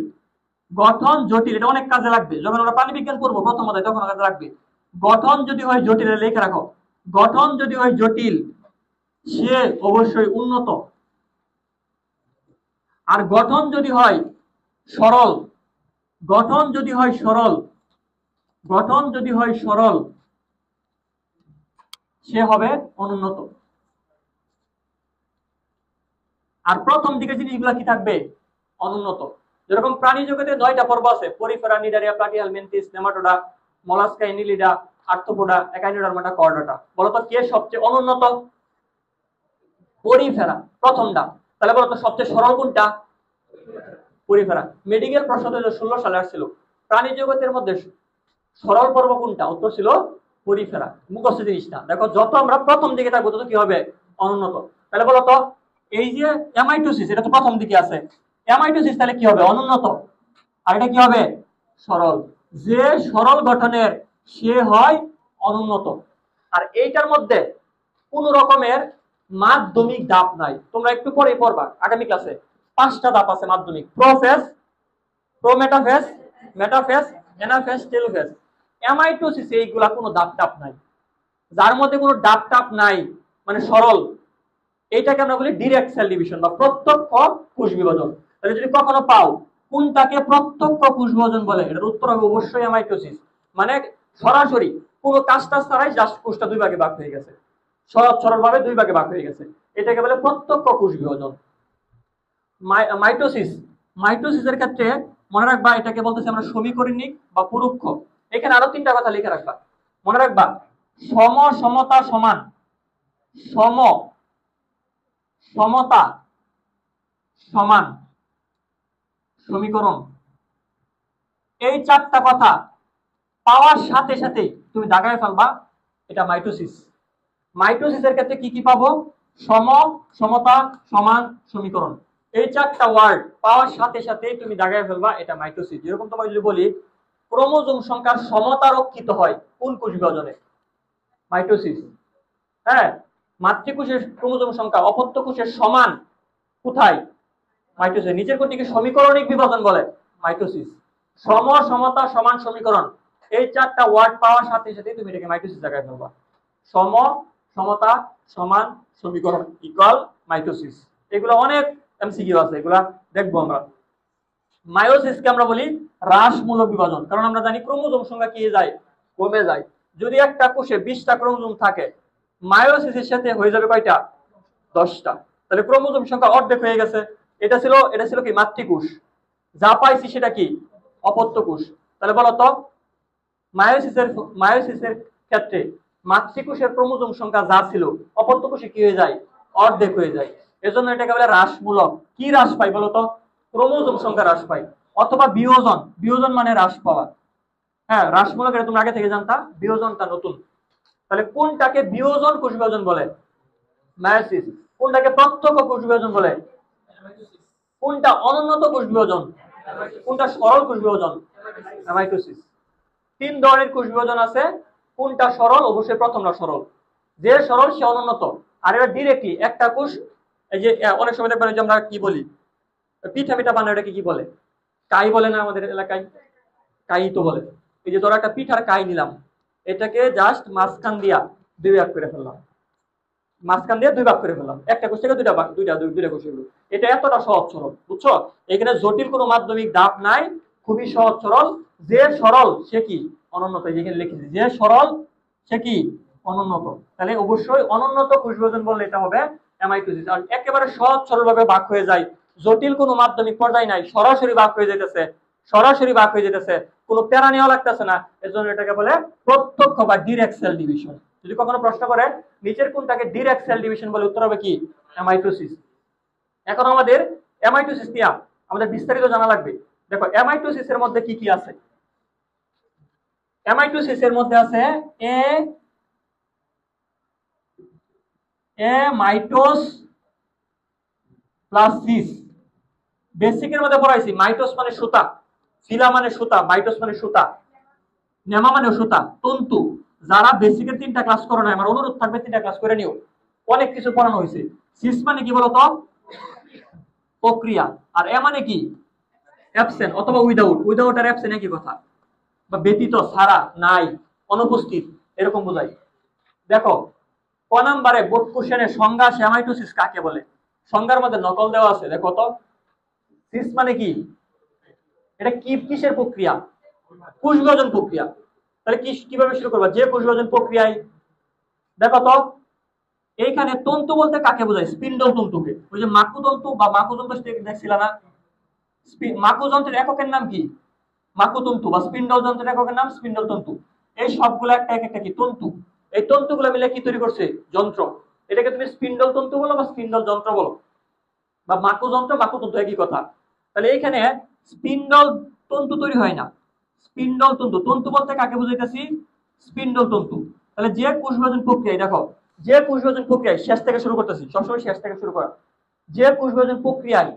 গঠন জটিল, এটা অনেক কাজে লাগবে যখন আমরা প্রাণী বিজ্ঞান পড়বো প্রথম অধ্যায়, তখন কাজে লাগবে। গঠন যদি হয় জটিল, লিখে রাখো, গঠন যদি হয় জটিল সে অবশ্যই উন্নত। আর গঠন যদি হয় সরল, গঠন যদি হয় সরল, গঠন যদি হয় সরল সে হবে অনুন্নত। আর প্রথম দিকের জিনিসগুলো কি থাকবে? অনুন্নত। যেরকম প্রাণী জগতে 9টা পর্ব আছে, porifera, cnidaria, platyhelminthes, nematoda, mollusca, annelida, arthropoda, echinodermata, chordata. বলতো কে সবচেয়ে অনুন্নত? পরিফেরা, প্রথমটা। তাহলে বলতো সবচেয়ে সরল কোনটা? পরিফেরা। মেডিকেল প্রশ্ন 2016 সালে আসছিল, প্রাণী জগতের মধ্যে সরল পর্ব কোনটা? উত্তর ছিল পরিফেরা। মুখস্থ জিনিসটা দেখো, যত আমরা প্রথম দিকে থাকবো তত কি হবে? অনুন্নত। তাহলে বলতো এই যে অ্যামাইটোসিস, এটা তো প্রথম দিকে আছে, অ্যামাইটোসিস তাহলে কি হবে? অনুন্নত। আর এটা কি হবে? সরল। যে সরল গঠনের সে হয় অনুন্নত। আর এইটার মধ্যে কোন রকমের মাধ্যমিক ধাপ নাই। তোমরা একটু পরে পড়বা আগামী ক্লাসে, 5টা ধাপ আছে মাধ্যমিক: prophase, prometaphase, metaphase, anaphase, telophase. Amitosis এইগুলা কোনো ধাপ টাপ নাই। যার মধ্যে কোনো ধাপ টাপ নাই মানে সরল, এইটাকে আমরা বলি ডিরেক্ট সেল ডিভিশন বা প্রত্যক্ষ কোষ বিভাজন। তাহলে যদি কখনো পাও কোনটাকে প্রত্যক্ষ কোষ বিভাজন বলে, এটার উত্তর হবে অবশ্যই অ্যামাইটোসিস। মানে সরাসরি কোনো কাজটা ছাড়াই জাস্ট কোষটা 2 ভাগে ভাগ হয়ে গেছে, সহজ সরল ভাবে 2 ভাগে ভাগ হয়ে গেছে, এটাকে বলে প্রত্যক্ষ কোষ বিভাজন। মাইটোসিস, মাইটোসিসের ক্ষেত্রে মনে রাখবা এটাকে বলতেছি আমরা সমীকরণিক বা পরোক্ষ। এখানে আরো 3টা কথা লিখে রাখবা, মনে রাখবা। সম, সমতা, সমান, সম, সমতা, সমান, সমীকরণ। এই 4টা কথা পাওয়ার সাথে সাথে তুমি দাগায় ফেলবা এটা মাইটোসিস। মাইটোসিসের ক্ষেত্রে কি কি পাবো? সম, সমতা, সমান, সমীকরণ। এই 4টা ওয়ার্ড পাওয়ার সাথে সাথে তুমি দাগায় ফেলবা এটা মাইটোসিস। যেরকম তোমাকে যদি বলি ক্রোমোজোম সংখ্যার সমতা রক্ষিত হয় কোন কোষ বিভাজনে? মাইটোসিস। হ্যাঁ, মাতৃকোষের ক্রোমোজোম সংখ্যা অপত্য কোষের সমান কোথায়? মাইটোসিস। নিচের কোনটিকে সমীকরণিক বিভাজন বলে? মাইটোসিস। সম, সমতা, সমান, সমীকরণ, এই 4টা ওয়ার্ড পাওয়ার সাথে সাথে তুমি এটাকে মাইটোসিস জায়গায় ফেলবা। সম, সমতা, সমান, সমীকরণ ইকুয়াল মাইটোসিস। এগুলো অনেক এমসিকিউ আছে, এগুলা দেখবো আমরা। মায়োসিসকে আমরা বলি হ্রাসমূলক বিভাজন, কারণ আমরা জানি ক্রোমোজোম সংখ্যা কি যায়? কমে যায়। যদি একটা কোষে 20টা ক্রোমোজোম থাকে, মায়োসিসের সাথে হয়ে যাবে কয়টা? 10টা। তাহলে ক্রোমোজোম সংখ্যা অর্ধেক হয়ে গেছে। এটা ছিল কি? মাতৃকোষ। যা পাইছি সেটা কি? অপত্য কোষ। তাহলে বলতো মায়োসিসের ক্ষেত্রে মাতৃকোষের ক্রোমোজোম সংখ্যা যা ছিল অপত্য কোষে কি হয়ে যায়? অর্ধেক হয়ে যায়। এজন্য এটাকে বলে হ্রাসমূলক। কি হ্রাস পাই বলতো? ক্রোমোজোম সংখ্যা হ্রাস পাই। অথবা বিয়োজন, বিয়োজন মানে হ্রাস পাওয়া। হ্যাঁ, হ্রাসমূলক এটা তুমি আগে থেকে জানতা, বিয়োজনটা নতুন। তাহলে কোনটাকে বিয়োজন কোষ বিভাজন বলে? মায়োসিস। কোনটাকে প্রত্যক্ষ কোষ বিভাজন বলে? কোনটা অনুন্নত কোষ বিভাজন? কোনটা সরল কোষ বিভাজন? মাইটোসিস। তিন ধরনের কোষ বিভাজন আছে, কোনটা সরল? অবশ্যই প্রথমটা সরল। যে সরল সে অনুন্নত। আর এটা ডিরেক্টলি একটা কোষ, এই যে অনেক সময় দেখবেন যে আমরা কি বলি, পিঠা পিঠা বানায়, এটাকে কি বলে? কাই বলে না আমাদের এলাকায়? কাই তো বলে। এই যে ধরো একটা পিঠার কাই নিলাম, এটাকে জাস্ট মাঝখান দিয়া দুই ভাগ করে ফেললাম, মাঝখান দিয়ে দুই ভাগ করে ফেললাম, একটা কোষ থেকে দুইটা কোষ হলো। এটা এতটা সহজ সরল, বুঝছো? এখানে জটিল কোনো মাধ্যমিক ধাপ নাই, খুবই সহজ সরল। যে সরল সে কি? অনুন্নত। যেখানে লিখেছি যে সরল সে কি? অনুন্নত। তাহলে অবশ্যই অনুন্নত কোষ বিভাজন বললে এটা হবে অ্যামাইটোসিস। আর একেবারে সহজ সরল ভাবে ভাগ হয়ে যায়, জটিল কোনো মাধ্যমিক পর্যায় নাই, সরাসরি ভাগ হয়ে যেতেছে, সরাসরি ভাগ হয়ে যেতেছে, কোনো প্যারা নেওয়া লাগতেছে না। এজন্য এটাকে বলে প্রত্যক্ষ বা ডিরেক্ট সেল ডিভিশন। যদি কখনো প্রশ্ন করে নিচের কোনটাকে ডিরেক্ট সেল ডিভিশন বলে, উত্তর হবে কি? অ্যামাইটোসিস। এখন আমাদের অ্যামাইটোসিস নিয়ে আমাদের বিস্তারিত জানা লাগবে। দেখো অ্যামাইটোসিস এর মধ্যে কি কি আছে। অ্যামাইটোসিস এর মধ্যে আছে মাইটোস প্লাস সিস। বেসিকের মধ্যে পড়াইছি, মাইটোস মানে সুতা, ফিলা মানে সুতা, মাইটোস মানে সুতা, নেমা মানে সুতা, তন্তু। যারা বেসিকের 3টা ক্লাস করো না, আমার অনুরোধ থাকবে 3টা ক্লাস করে নিও, অনেক কিছু পড়ানো হয়েছে। সিস মানে কি বলতো? প্রক্রিয়া। আর এ মানে কি? অ্যাবসেন্ট অথবা উইদাউট। উইদাউট আর অ্যাবসেন্ট একই কথা, বা ব্যতীত, ছাড়া, নাই, অনুপস্থিত, এরকম বোঝায়। দেখো ক নাম্বারে বোর্ড কোশ্চেনের সংজ্ঞা অ্যামাইটোসিস কাকে বলে, সংজ্ঞার মধ্যে নকল দেওয়া আছে, দেখো তো। সিস মানে কি? এটা কি, কিসের প্রক্রিয়া? কোষ বিভাজন প্রক্রিয়া। তাহলে কিভাবে শুরু করবা? যে কোষ বিভাজন প্রক্রিয়ায়। দেখো তো এইখানে তন্তু বলতে কাকে বোঝায়? স্পিন্ডল তন্তুকে। ওই যে মাকুতন্তু বা মাকুতন্তু দেখছিল না? মাকুযন্ত্রের এককের নাম কি? মাকুতন্তু। বা স্পিন্ডল যন্ত্রের এককের নাম স্পিন্ডল তন্তু। এই সবগুলো একটা একটা কি? তন্তু। এই তন্তুগুলো মিলে কি তৈরি করছে? যন্ত্র। এটাকে তুমি স্পিন্ডল তন্তু বলো বা স্পিন্ডল যন্ত্র বলো, বা মাকুযন্ত্র মাকুতন্তু একই কথা। তাহলে এইখানে স্পিন্ডল তন্তু তৈরি হয় না, স্পিন্ডল তন্তু। তন্তু বলতে কাকে বুঝাইতেছি? স্পিন্ডল তন্তু। তাহলে যে কোষ বিভাজন প্রক্রিয়ায়, দেখো যে কোষ বিভাজন প্রক্রিয়ায়, শেষ থেকে শুরু করতেছি, সবসময় শেষ থেকে শুরু করা। যে কোষ বিভাজন প্রক্রিয়ায়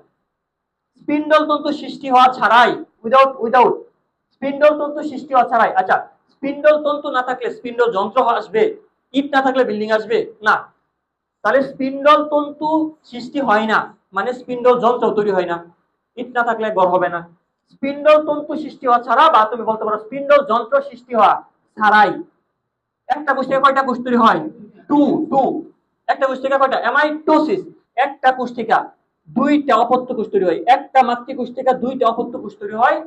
স্পিন্ডল তন্তু সৃষ্টি হওয়া ছাড়াই, উইদাউট স্পিন্ডল তন্তু সৃষ্টি হওয়া ছাড়াই। আচ্ছা, স্পিন্ডল তন্তু না থাকলে স্পিন্ডল যন্ত্র আসবে? ইট না থাকলে বিল্ডিং আসবে না। তাহলে স্পিন্ডল তন্তু সৃষ্টি হয় না মানে স্পিন্ডল যন্ত্র তৈরি হয় না। ইট না থাকলে ঘর হবে না। স্পিন্ডল তন্তু সৃষ্টি হওয়া ছাড়া, বা তুমি বলতে পারো স্পিন্ডল যন্ত্র সৃষ্টি হওয়া ছাড়াই, একটা কোষ থেকে কয়টা কোষ তৈরি হয়? Two two. একটা কোষ থেকে কয়টা? অ্যামাইটোসিস। একটা কোষ থেকে দুইটা অপত্য কোষ তৈরি হয়, একটা মাতৃকোষ থেকে দুইটা অপত্য কোষ তৈরি হয়,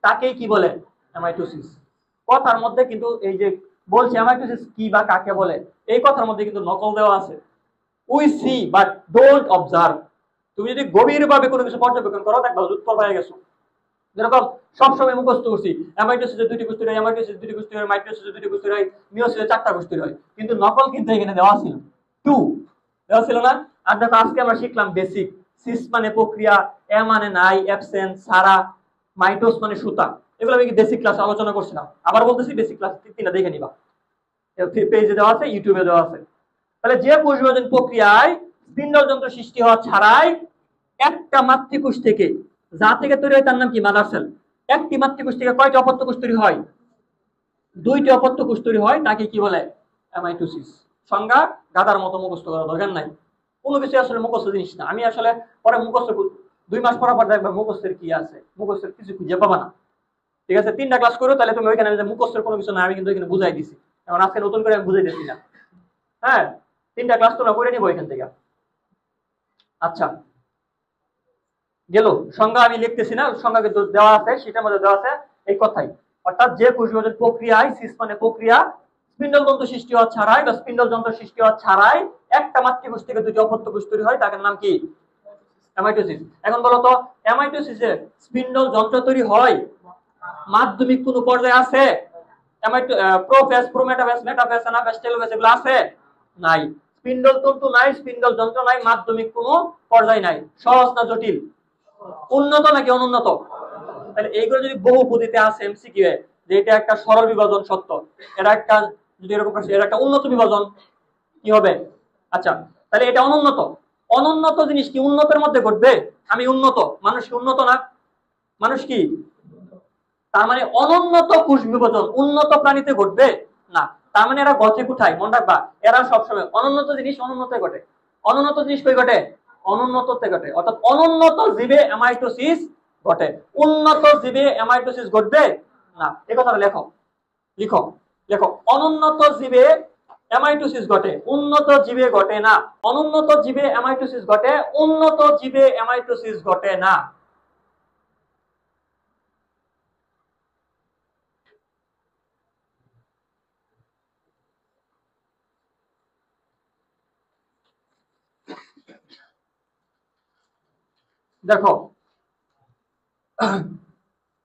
তাকেই কি বলে? অ্যামাইটোসিস। কথার মধ্যে কিন্তু এই যে বলছি অ্যামাইটোসিস কি বা কাকে বলে, এই কথার মধ্যে কিন্তু নকল দেওয়া আছে। We see but don't observe. তুমি যদি গভীরভাবে কোনো কিছু পর্যবেক্ষণ করো, দেখবা উত্তর পেয়ে গেছো। যেরকম সবসময় মুখস্থ করছি অ্যামাইটোসিসে 2টি কোষ তৈরি হয়, অ্যামাইটোসিসে 2টি কোষ তৈরি হয়, মাইটোসিসে 2টি কোষ তৈরি হয়, মিওসিসে 4টা কোষ তৈরি হয়। কিন্তু নকল কিন্তু এখানে দেওয়া ছিল 2, দেওয়া ছিল না? আর দেখো আজকে আমরা শিখলাম বেসিক। সিস মানে প্রক্রিয়া, এ মানে নাই, অ্যাবসেন্ট, সারা, মাইটোস মানে সুতা। এগুলো আমি বেসিক ক্লাসে আলোচনা করছিলাম, আবার বলতেছি বেসিক ক্লাস 3টা দেখে নিবা, পেজে দেওয়া আছে, ইউটিউবে দেওয়া আছে। তাহলে যে কোষ বিভাজন প্রক্রিয়ায় স্পিন্ডল যন্ত্র সৃষ্টি হওয়া ছাড়াই একটা মাতৃকোষ থেকে, যা থেকে তৈরি হয় তার নাম কি? Mother sell. একটি মাতৃকোষ থেকে কয়টি অপত্য কোষ তৈরি হয়? 2টি অপত্য কোষ তৈরি হয়, তাকে কি বলে? অ্যামাইটোসিস। সংজ্ঞা গাদার মতো মুখস্থ করার দরকার নাই, কোনো কিছু আসলে মুখস্থ জিনিস না। আমি আসলে পরে মুখস্থ 2 মাস পর পর দেখবে মুখস্থের কি আছে, মুখস্থের কিছু খুঁজে পাবা না। ঠিক আছে, 3টা ক্লাস করো, তাহলে তুমি ওইখানে মুখস্থের কোনো কিছু না, আমি কিন্তু এখানে বুঝাই দিছি। এখন আজকে নতুন করে আমি বুঝাই দিচ্ছি না। হ্যাঁ, 3টা ক্লাস তোমরা করে নিবো এখান থেকে। আচ্ছা, গেল সংজ্ঞা, আমি লিখতেছি না, সংজ্ঞা কিন্তু দেওয়া আছে, সেটার মধ্যে দেওয়া আছে এই কথাই। অর্থাৎ যে কোষ বিভাজন প্রক্রিয়ায়, সিস মানে প্রক্রিয়া, স্পিন্ডল তন্তু সৃষ্টি হওয়া ছাড়াই বা স্পিন্ডল যন্ত্র সৃষ্টি হওয়া ছাড়াই একটা মাতৃকোষ থেকে 2টি অপত্য কোষ তৈরি হয়, তার নাম কি? অ্যামাইটোসিস। এখন বলো তো অ্যামাইটোসিসে স্পিন্ডল যন্ত্র তৈরি হয় মাধ্যমিক কোন পর্যায়ে আছে? Prophase, prometaphase, metaphase, anaphase, telophase এগুলো আছে? নাই। স্পিন্ডল তন্তু নাই, স্পিন্ডল যন্ত্র নাই, মাধ্যমিক কোনো পর্যায় নাই। সহজ না জটিল? উন্নত নাকি অনুন্নত? তাহলে এইগুলো যদি বহু পদ্ধতিতে আছে এমসিকিউ এ, যে এটা একটা সরল বিভাজন সত্য, এটা একটা, যদি এরকম এটা একটা উন্নত বিভাজন, কি হবে? আচ্ছা, তাহলে এটা অনুন্নত। অনুন্নত জিনিস কি উন্নতের মধ্যে ঘটবে? আমি উন্নত, মানুষ কি উন্নত না? মানুষ কি? তার মানে অনুন্নত কোষ বিভাজন উন্নত প্রাণীতে ঘটবে না। তার মানে এরা ঘটে কোথায়? মনে রাখবা, এরা সবসময় অনুন্নত জিনিস অনুন্নতে ঘটে। অনুন্নত জিনিস কই ঘটে? অনুন্নততে ঘটে। অর্থাৎ অনুন্নত জীবে অ্যামাইটোসিস ঘটে, উন্নত জীবে অ্যামাইটোসিস ঘটবে না। এই কথাটা লেখো, লিখো, দেখো, অনুন্নত জীবে অ্যামাইটোসিস ঘটে, উন্নত জীবে ঘটে না। অনুন্নত জীবে অ্যামাইটোসিস ঘটে, উন্নত জীবে অ্যামাইটোসিস ঘটে না। দেখো,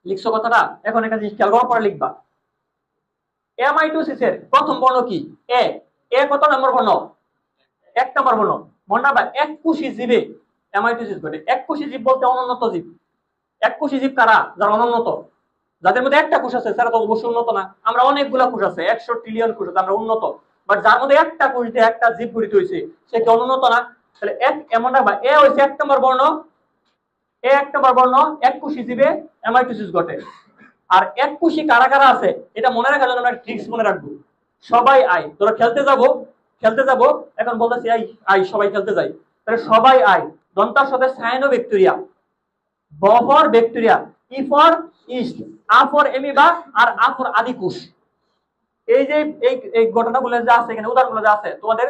লিখছো কথাটা? এখন একটা জিনিস খেয়াল করার পরে লিখবা। অ্যামাইটোসিসের প্রথম বর্ণ কি? এ। এ কত নম্বর বর্ণ? 1 নম্বর বর্ণ। মনে রাখবা, এককোষী জীবে অ্যামাইটোসিস ঘটে। এককোষী জীব বলতে অনুন্নত জীব। এককোষী জীব কারা? যারা অনুন্নত, যাদের মধ্যে একটা কোষ আছে তারা তো অবশ্যই উন্নত না। আমরা অনেকগুলা কোষ আছে, 100 ট্রিলিয়ন কোষ আছে, আমরা উন্নত। বাট যার মধ্যে একটা কোষ দিয়ে একটা জীব গঠিত হয়েছে, সে কি অনুন্নত না? তাহলে এক এমন রাখবা, এ হচ্ছে 1 নম্বর বর্ণ। এ 1 নম্বর বর্ণ, এককোষী জীবে অ্যামাইটোসিস ঘটে। আর এককোষী কারা কারা আছে এটা মনে রাখার জন্য আমরা ট্রিক্স মনে রাখবো। সবাই আয়, তোরা খেলতে যাবো, খেলতে যাবো, এখন বলতেছি আই আই সবাই খেলতে যাই। তাহলে সবাই আয়, দন্তার সাথে সায়ানোব্যাকটেরিয়া, ব ফর ব্যাকটেরিয়া, ই ফর ইস্ট, আ ফর এমিবা, আর আ ফর আদিকোষ। এই যে এই ঘটনাগুলো যা আছে এখানে, উদাহরণগুলো যা আছে, তোমাদের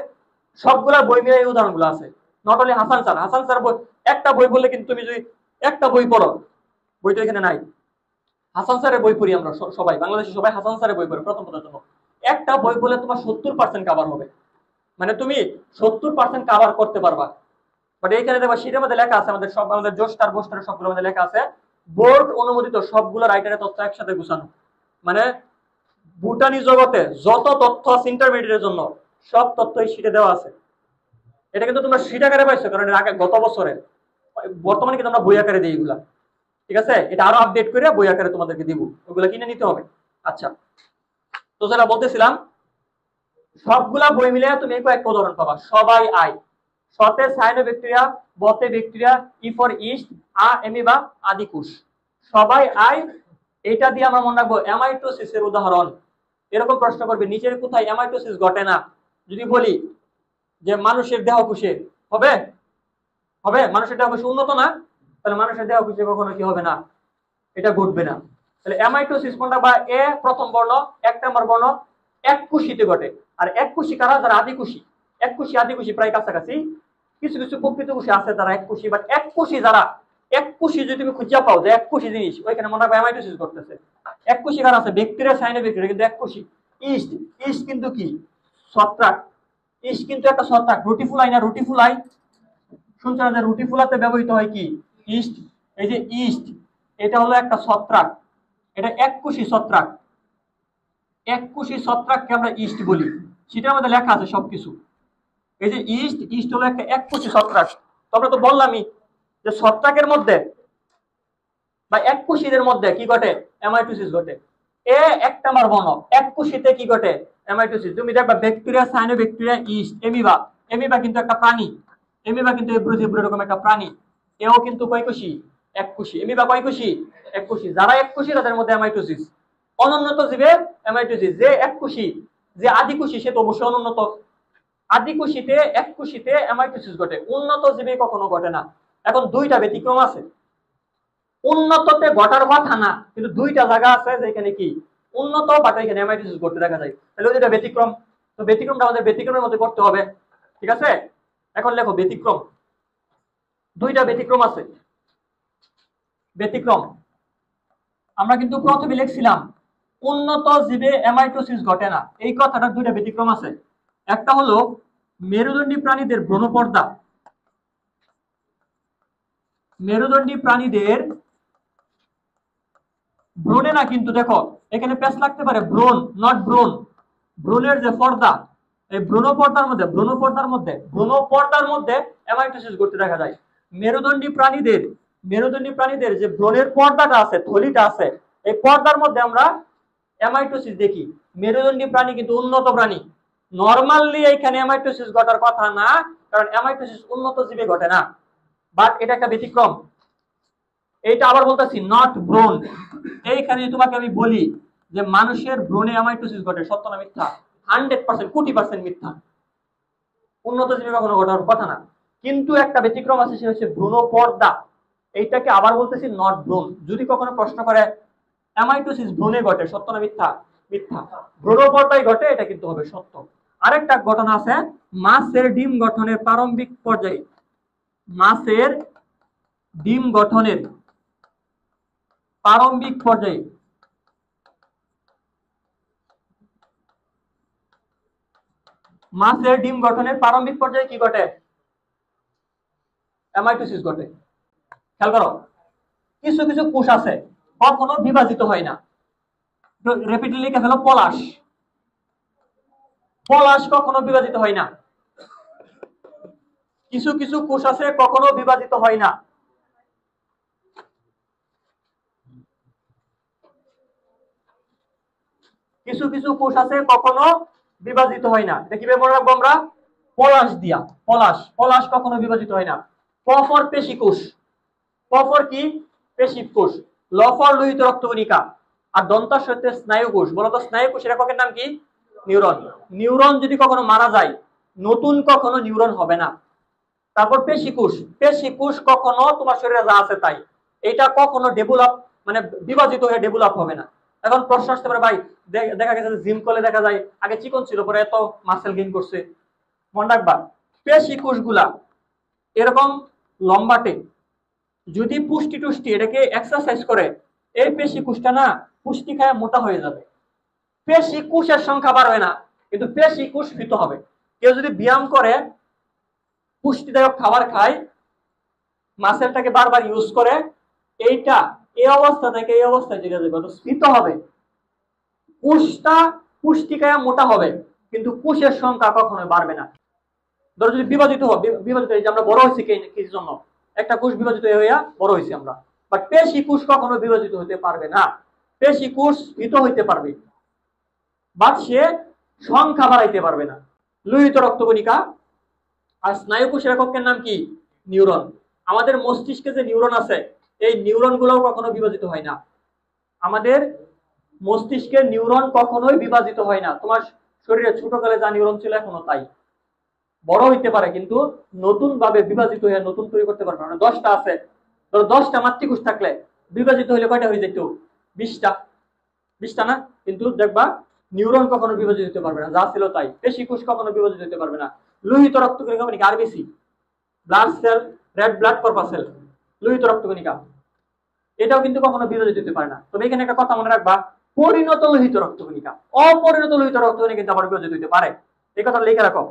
সবগুলা বই মিলে এই উদাহরণগুলো আছে। নট অনলি হাসান স্যার বই, একটা বই বললে কিন্তু তুমি যদি একটা বই পড়ো, বই তো এখানে নাই। হাসান স্যারের বই পড়ি আমরা সবাই, বাংলাদেশে সবাই হাসান স্যারের বই পড়ে প্রথম জন্য। একটা বই বলে তোমার 70% কাভার হবে, মানে তুমি 70% কাভার করতে পারবা। বাট এইখানে দেখবা সেটার মধ্যে লেখা আছে, আমাদের সব, আমাদের জোস্টার বোস্টার সবগুলোর মধ্যে লেখা আছে বোর্ড অনুমোদিত সবগুলো রাইটারের তথ্য একসাথে গুছানো। মানে ভুটানি জগতে যত তথ্য আছে ইন্টারমিডিয়েটের জন্য, সব তথ্য এই শীটে দেওয়া আছে। এটা কিন্তু তোমরা শীট আকারে পাইছো, কারণ আগে গত বছরে, বর্তমানে কিন্তু আমরা বই আকারে দিই এগুলা। ঠিক আছে, এটা আরো আপডেট করে বই আকারে তোমাদেরকে দিব, ওগুলা কিনে নিতে হবে। আচ্ছা, তো যেটা বলতেছিলাম, সবগুলা বই মিলে তুমি একটা উদাহরণ পাবা। সবাই আই, সতে সায়ানোব্যাকটেরিয়া, বতে ব্যাকটেরিয়া, ই ফর ইস্ট, আ এমিবা, আদিকোষ। সবাই আই, এটা দিয়ে আমরা মনে রাখবো অ্যামাইটোসিসের উদাহরণ। এরকম প্রশ্ন করবে, নিচের কোথায় অ্যামাইটোসিস ঘটে না? যদি বলি যে মানুষের দেহ কোষে, হবে? হবে? মানুষের দেহ কোষ উন্নত না, তাহলে মানুষের দেহ কোষে কখনো কি হবে না? এটা ঘটবে না। তাহলে অ্যামাইটোসিস কোনটা? বা এ প্রথম বর্ণ, 1 নম্বর বর্ণ, এককোষীতে ঘটে। আর এককোষী কারা? যারা আদিকোষী। এককোষী আদিকোষী প্রায় কাছাকাছি। কিছু কিছু প্রকৃত কোষী আছে তারা এককোষী, বাট এককোষী যারা, এককোষী যদি তুমি খুঁজে পাও যে এককোষী জিনিস, ওইখানে মনে রাখবে অ্যামাইটোসিস ঘটতেছে। এককোষী কারা আছে? ব্যাকটেরিয়া, সায়ানোব্যাকটেরিয়া কিন্তু এককোষী। ইস্ট, ইস্ট কিন্তু কি? ছত্রাক। ইস্ট কিন্তু একটা ছত্রাক। রুটিফুলাই না? রুটিফুলাই শুনছো না যে রুটিফুলাতে ব্যবহৃত হয় কি? ইস্ট। এই যে ইস্ট, এটা হলো একটা ছত্রাক, এটা এককোষী ছত্রাক। এককোষী ছত্রাককে আমরা ইস্ট বলি, সেটার মধ্যে লেখা আছে সবকিছু। এই যে ইস্ট, ইস্ট হলো একটা এককোষী ছত্রাক। তোমরা তো বললামই যে ছত্রাকের মধ্যে বা এককোষীদের মধ্যে কি ঘটে? অ্যামাইটোসিস ঘটে। এ 1 নম্বর বর্ণ, এককোষীতে কি ঘটে? অ্যামাইটোসিস। তুমি দেখবা bacteria, cyanobacteria, east, amoeba. Amoeba কিন্তু একটা প্রাণী, এমিবা কিন্তু এরকম একটা প্রাণী। এও কিন্তু কয়কোষী? এককোষী। এমিবা কয়কোষী? এককোষী। যারা এককোষী তাদের মধ্যে অ্যামাইটোসিস। অনুন্নত জীবে অ্যামাইটোসিস। যে এককোষী, যে আদিকোষী, সে তো অবশ্যই অনুন্নত। আদিকোষীতে, এককোষীতে অ্যামাইটোসিস ঘটে, উন্নত জীবে কখনো ঘটে না। এখন দুইটা ব্যতিক্রম আছে। উন্নততে ঘটার কথা না, কিন্তু দুইটা জায়গা আছে যেখানে কি উন্নত, বাট এখানে অ্যামাইটোসিস ঘটতে দেখা যায়। তাহলে ওই দুইটা ব্যতিক্রম, তো ব্যতিক্রমটা আমাদের ব্যতিক্রমের মধ্যে করতে হবে। ঠিক আছে, এখন লেখো ব্যতিক্রম। দুইটা ব্যতিক্রম আছে। ব্যতিক্রম আমরা কিন্তু প্রথমে লিখছিলাম উন্নত জীবে অ্যামাইটোসিস ঘটে না, এই কথাটা দুইটা ব্যতিক্রম আছে। একটা হলো মেরুদণ্ডী প্রাণীদের ব্রণপর্দা। মেরুদণ্ডী প্রাণীদের ব্রণে না, কিন্তু দেখো এখানে প্যাচ লাগতে পারে, ব্রণ নট ব্রণ। ব্রণের যে পর্দা, এই ব্রণপর্দার মধ্যে, ব্রণপর্দার মধ্যে অ্যামাইটোসিস ঘটতে দেখা যায়। মেরুদণ্ডী প্রাণীদের যে ব্রণের পর্দাটা আছে, থলিটা আছে, এই পর্দার মধ্যে আমরা অ্যামাইটোসিস দেখি। মেরুদণ্ডী প্রাণী কিন্তু উন্নত প্রাণী। নরমালি এখানে অ্যামাইটোসিস ঘটার কথা না, কারণ অ্যামাইটোসিস উন্নত জীবে ঘটে না। বাট এটা একটা ব্যতিক্রম। এইটা আবার বলতেছি নট ব্রোন। এইখানে তোমাকে আমি বলি যে মানুষের ভ্রূণে অ্যামাইটোসিস ঘটে, সত্য না মিথ্যা? 100%, কোটি পার্সেন্ট মিথ্যা। উন্নত জীবে কখনো ঘটার কথা না। কিন্তু একটা ব্যতিক্রম আছে, সেটা হচ্ছে ভ্রূণ পর্দা। এইটাকে আবার বলতেছি নট ব্রোন। যদি কখনো প্রশ্ন করে অ্যামাইটোসিস ভ্রূণে ঘটে, সত্য না মিথ্যা? মিথ্যা। ভ্রূণ পর্দায় ঘটে, এটা কিন্তু হবে সত্য। আরেকটা ঘটনা আছে, মাছের ডিম গঠনের প্রারম্ভিক পর্যায়ে, মাছের ডিম গঠনের প্রারম্ভিক পর্যায়ে মাছের ডিম গঠনের প্রারম্ভিক পর্যায়ে কি ঘটে? অ্যামাইটোসিস ঘটে। খেয়াল করো, কিছু কিছু কোষ আছে কখনো বিভাজিত হয় না। রেপিডলি লিখে ফেলো, পলাশ। পলাশ কখনো বিভাজিত হয় না। কিছু কিছু কোষ আছে কখনো বিভাজিত হয় না। কিছু কিছু কোষ আছে কখনো বিভাজিত হয় না। এটা কিভাবে মনে রাখবো আমরা? পলাশ দিয়া। পলাশ, পলাশ কখনো বিভাজিত হয় না। পফর পেশি কোষ। পফর কি? পেশি কোষ। লফর লোহিত রক্তকণিকা। আর দন্তাস হচ্ছে স্নায়ু কোষ। বলতো স্নায়ু কোষের এককের নাম কি? নিউরন। নিউরন যদি কখনো মারা যায়, নতুন কখনো নিউরন হবে না। তারপর পেশি কোষ। পেশি কোষ কখনো তোমার শরীরে যা আছে তাই, এটা কখনো ডেভেলপ মানে বিভাজিত হয়ে ডেভেলপ হবে না। এখন প্রশ্ন আসতে পারে, ভাই দেখা গেছে জিম করলে দেখা যায় আগে চিকন ছিল, পরে এত মাসেল গেইন করছে। মনে রাখবা, পেশি কোষগুলা এরকম লম্বাটে, যদি পুষ্টি টুষ্টি এটাকে এক্সারসাইজ করে, এই পেশি কোষটা না পুষ্টি খায় মোটা হয়ে যাবে। পেশি কোষের সংখ্যা বাড়বে না, কিন্তু পেশি কোষ ফিত হবে। কেউ যদি ব্যায়াম করে, পুষ্টিদায়ক খাবার খায়, মাসেলটাকে বারবার ইউজ করে, এইটা এই অবস্থা থেকে এই অবস্থায় চলে যাবে, তো স্ফীত হবে। কোষটা পুষ্টি খায় মোটা হবে, কিন্তু কোষের সংখ্যা কখনো বাড়বে না। ধরো যদি বিভাজিত হবে, বিভাজিত হয়ে আমরা বড় হয়েছি কিছু জন্য, একটা কোষ বিভাজিত হইয়া বড় হয়েছি আমরা, বাট পেশি কোষ কখনো বিভাজিত হতে পারবে না। পেশি কোষ স্ফীত হইতে পারবে, বাট সে সংখ্যা বাড়াইতে পারবে না। লোহিত রক্তকণিকা। আর স্নায়ু কোষের এককের নাম কি? নিউরন। আমাদের মস্তিষ্কে যে নিউরন আছে, এই নিউরন গুলোও কখনো বিভাজিত হয় না। আমাদের মস্তিষ্কের নিউরন কখনোই বিভাজিত হয় না। তোমার শরীরে ছোটকালে যা নিউরন ছিল এখনো তাই, বড় হইতে পারে কিন্তু নতুন ভাবে বিভাজিত হয়ে নতুন তৈরি করতে পারবে না। 10টা আছে, ধরো 10টা মাতৃকোষ থাকলে বিভাজিত হইলে কয়টা হয়ে যেত? 20টা। 20টা না? কিন্তু দেখবা নিউরন কখনো বিভাজিত হতে পারবে না, যা ছিল তাই। পেশি কোষ কখনো বিভাজিত হতে পারবে না। লোহিত রক্তকণিকা মানে RBC, blood cell, red blood corpuscle, লোহিত রক্তকণিকা, এটাও কিন্তু কখনো বিভাজিত হতে পারে না। তবে এখানে একটা কথা মনে রাখবা, পরিণত লোহিত রক্তকণিকা, অপরিণত লোহিত রক্তকণিকা কিন্তু আবার বিভাজিত হতে পারে। এই কথা লিখে রাখো,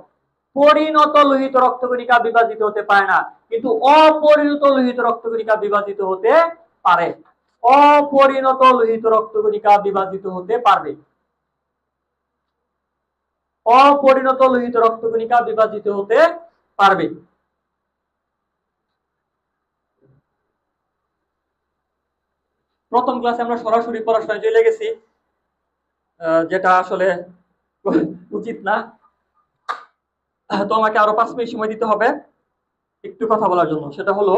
পরিণত লোহিত রক্তকণিকা বিভাজিত হতে পারে না, কিন্তু অপরিণত লোহিত রক্তকণিকা বিভাজিত হতে পারে। অপরিণত লোহিত রক্তকণিকা বিভাজিত হতে পারবে। অপরিণত লোহিত রক্তকণিকা বিভাজিত হতে পারবে। প্রথম ক্লাসে আমরা সরাসরি পড়াশোনায় চলে গেছি, যেটা আসলে উচিত না। তো আমাকে আরো 5 মিনিট সময় দিতে হবে একটু কথা বলার জন্য। সেটা হলো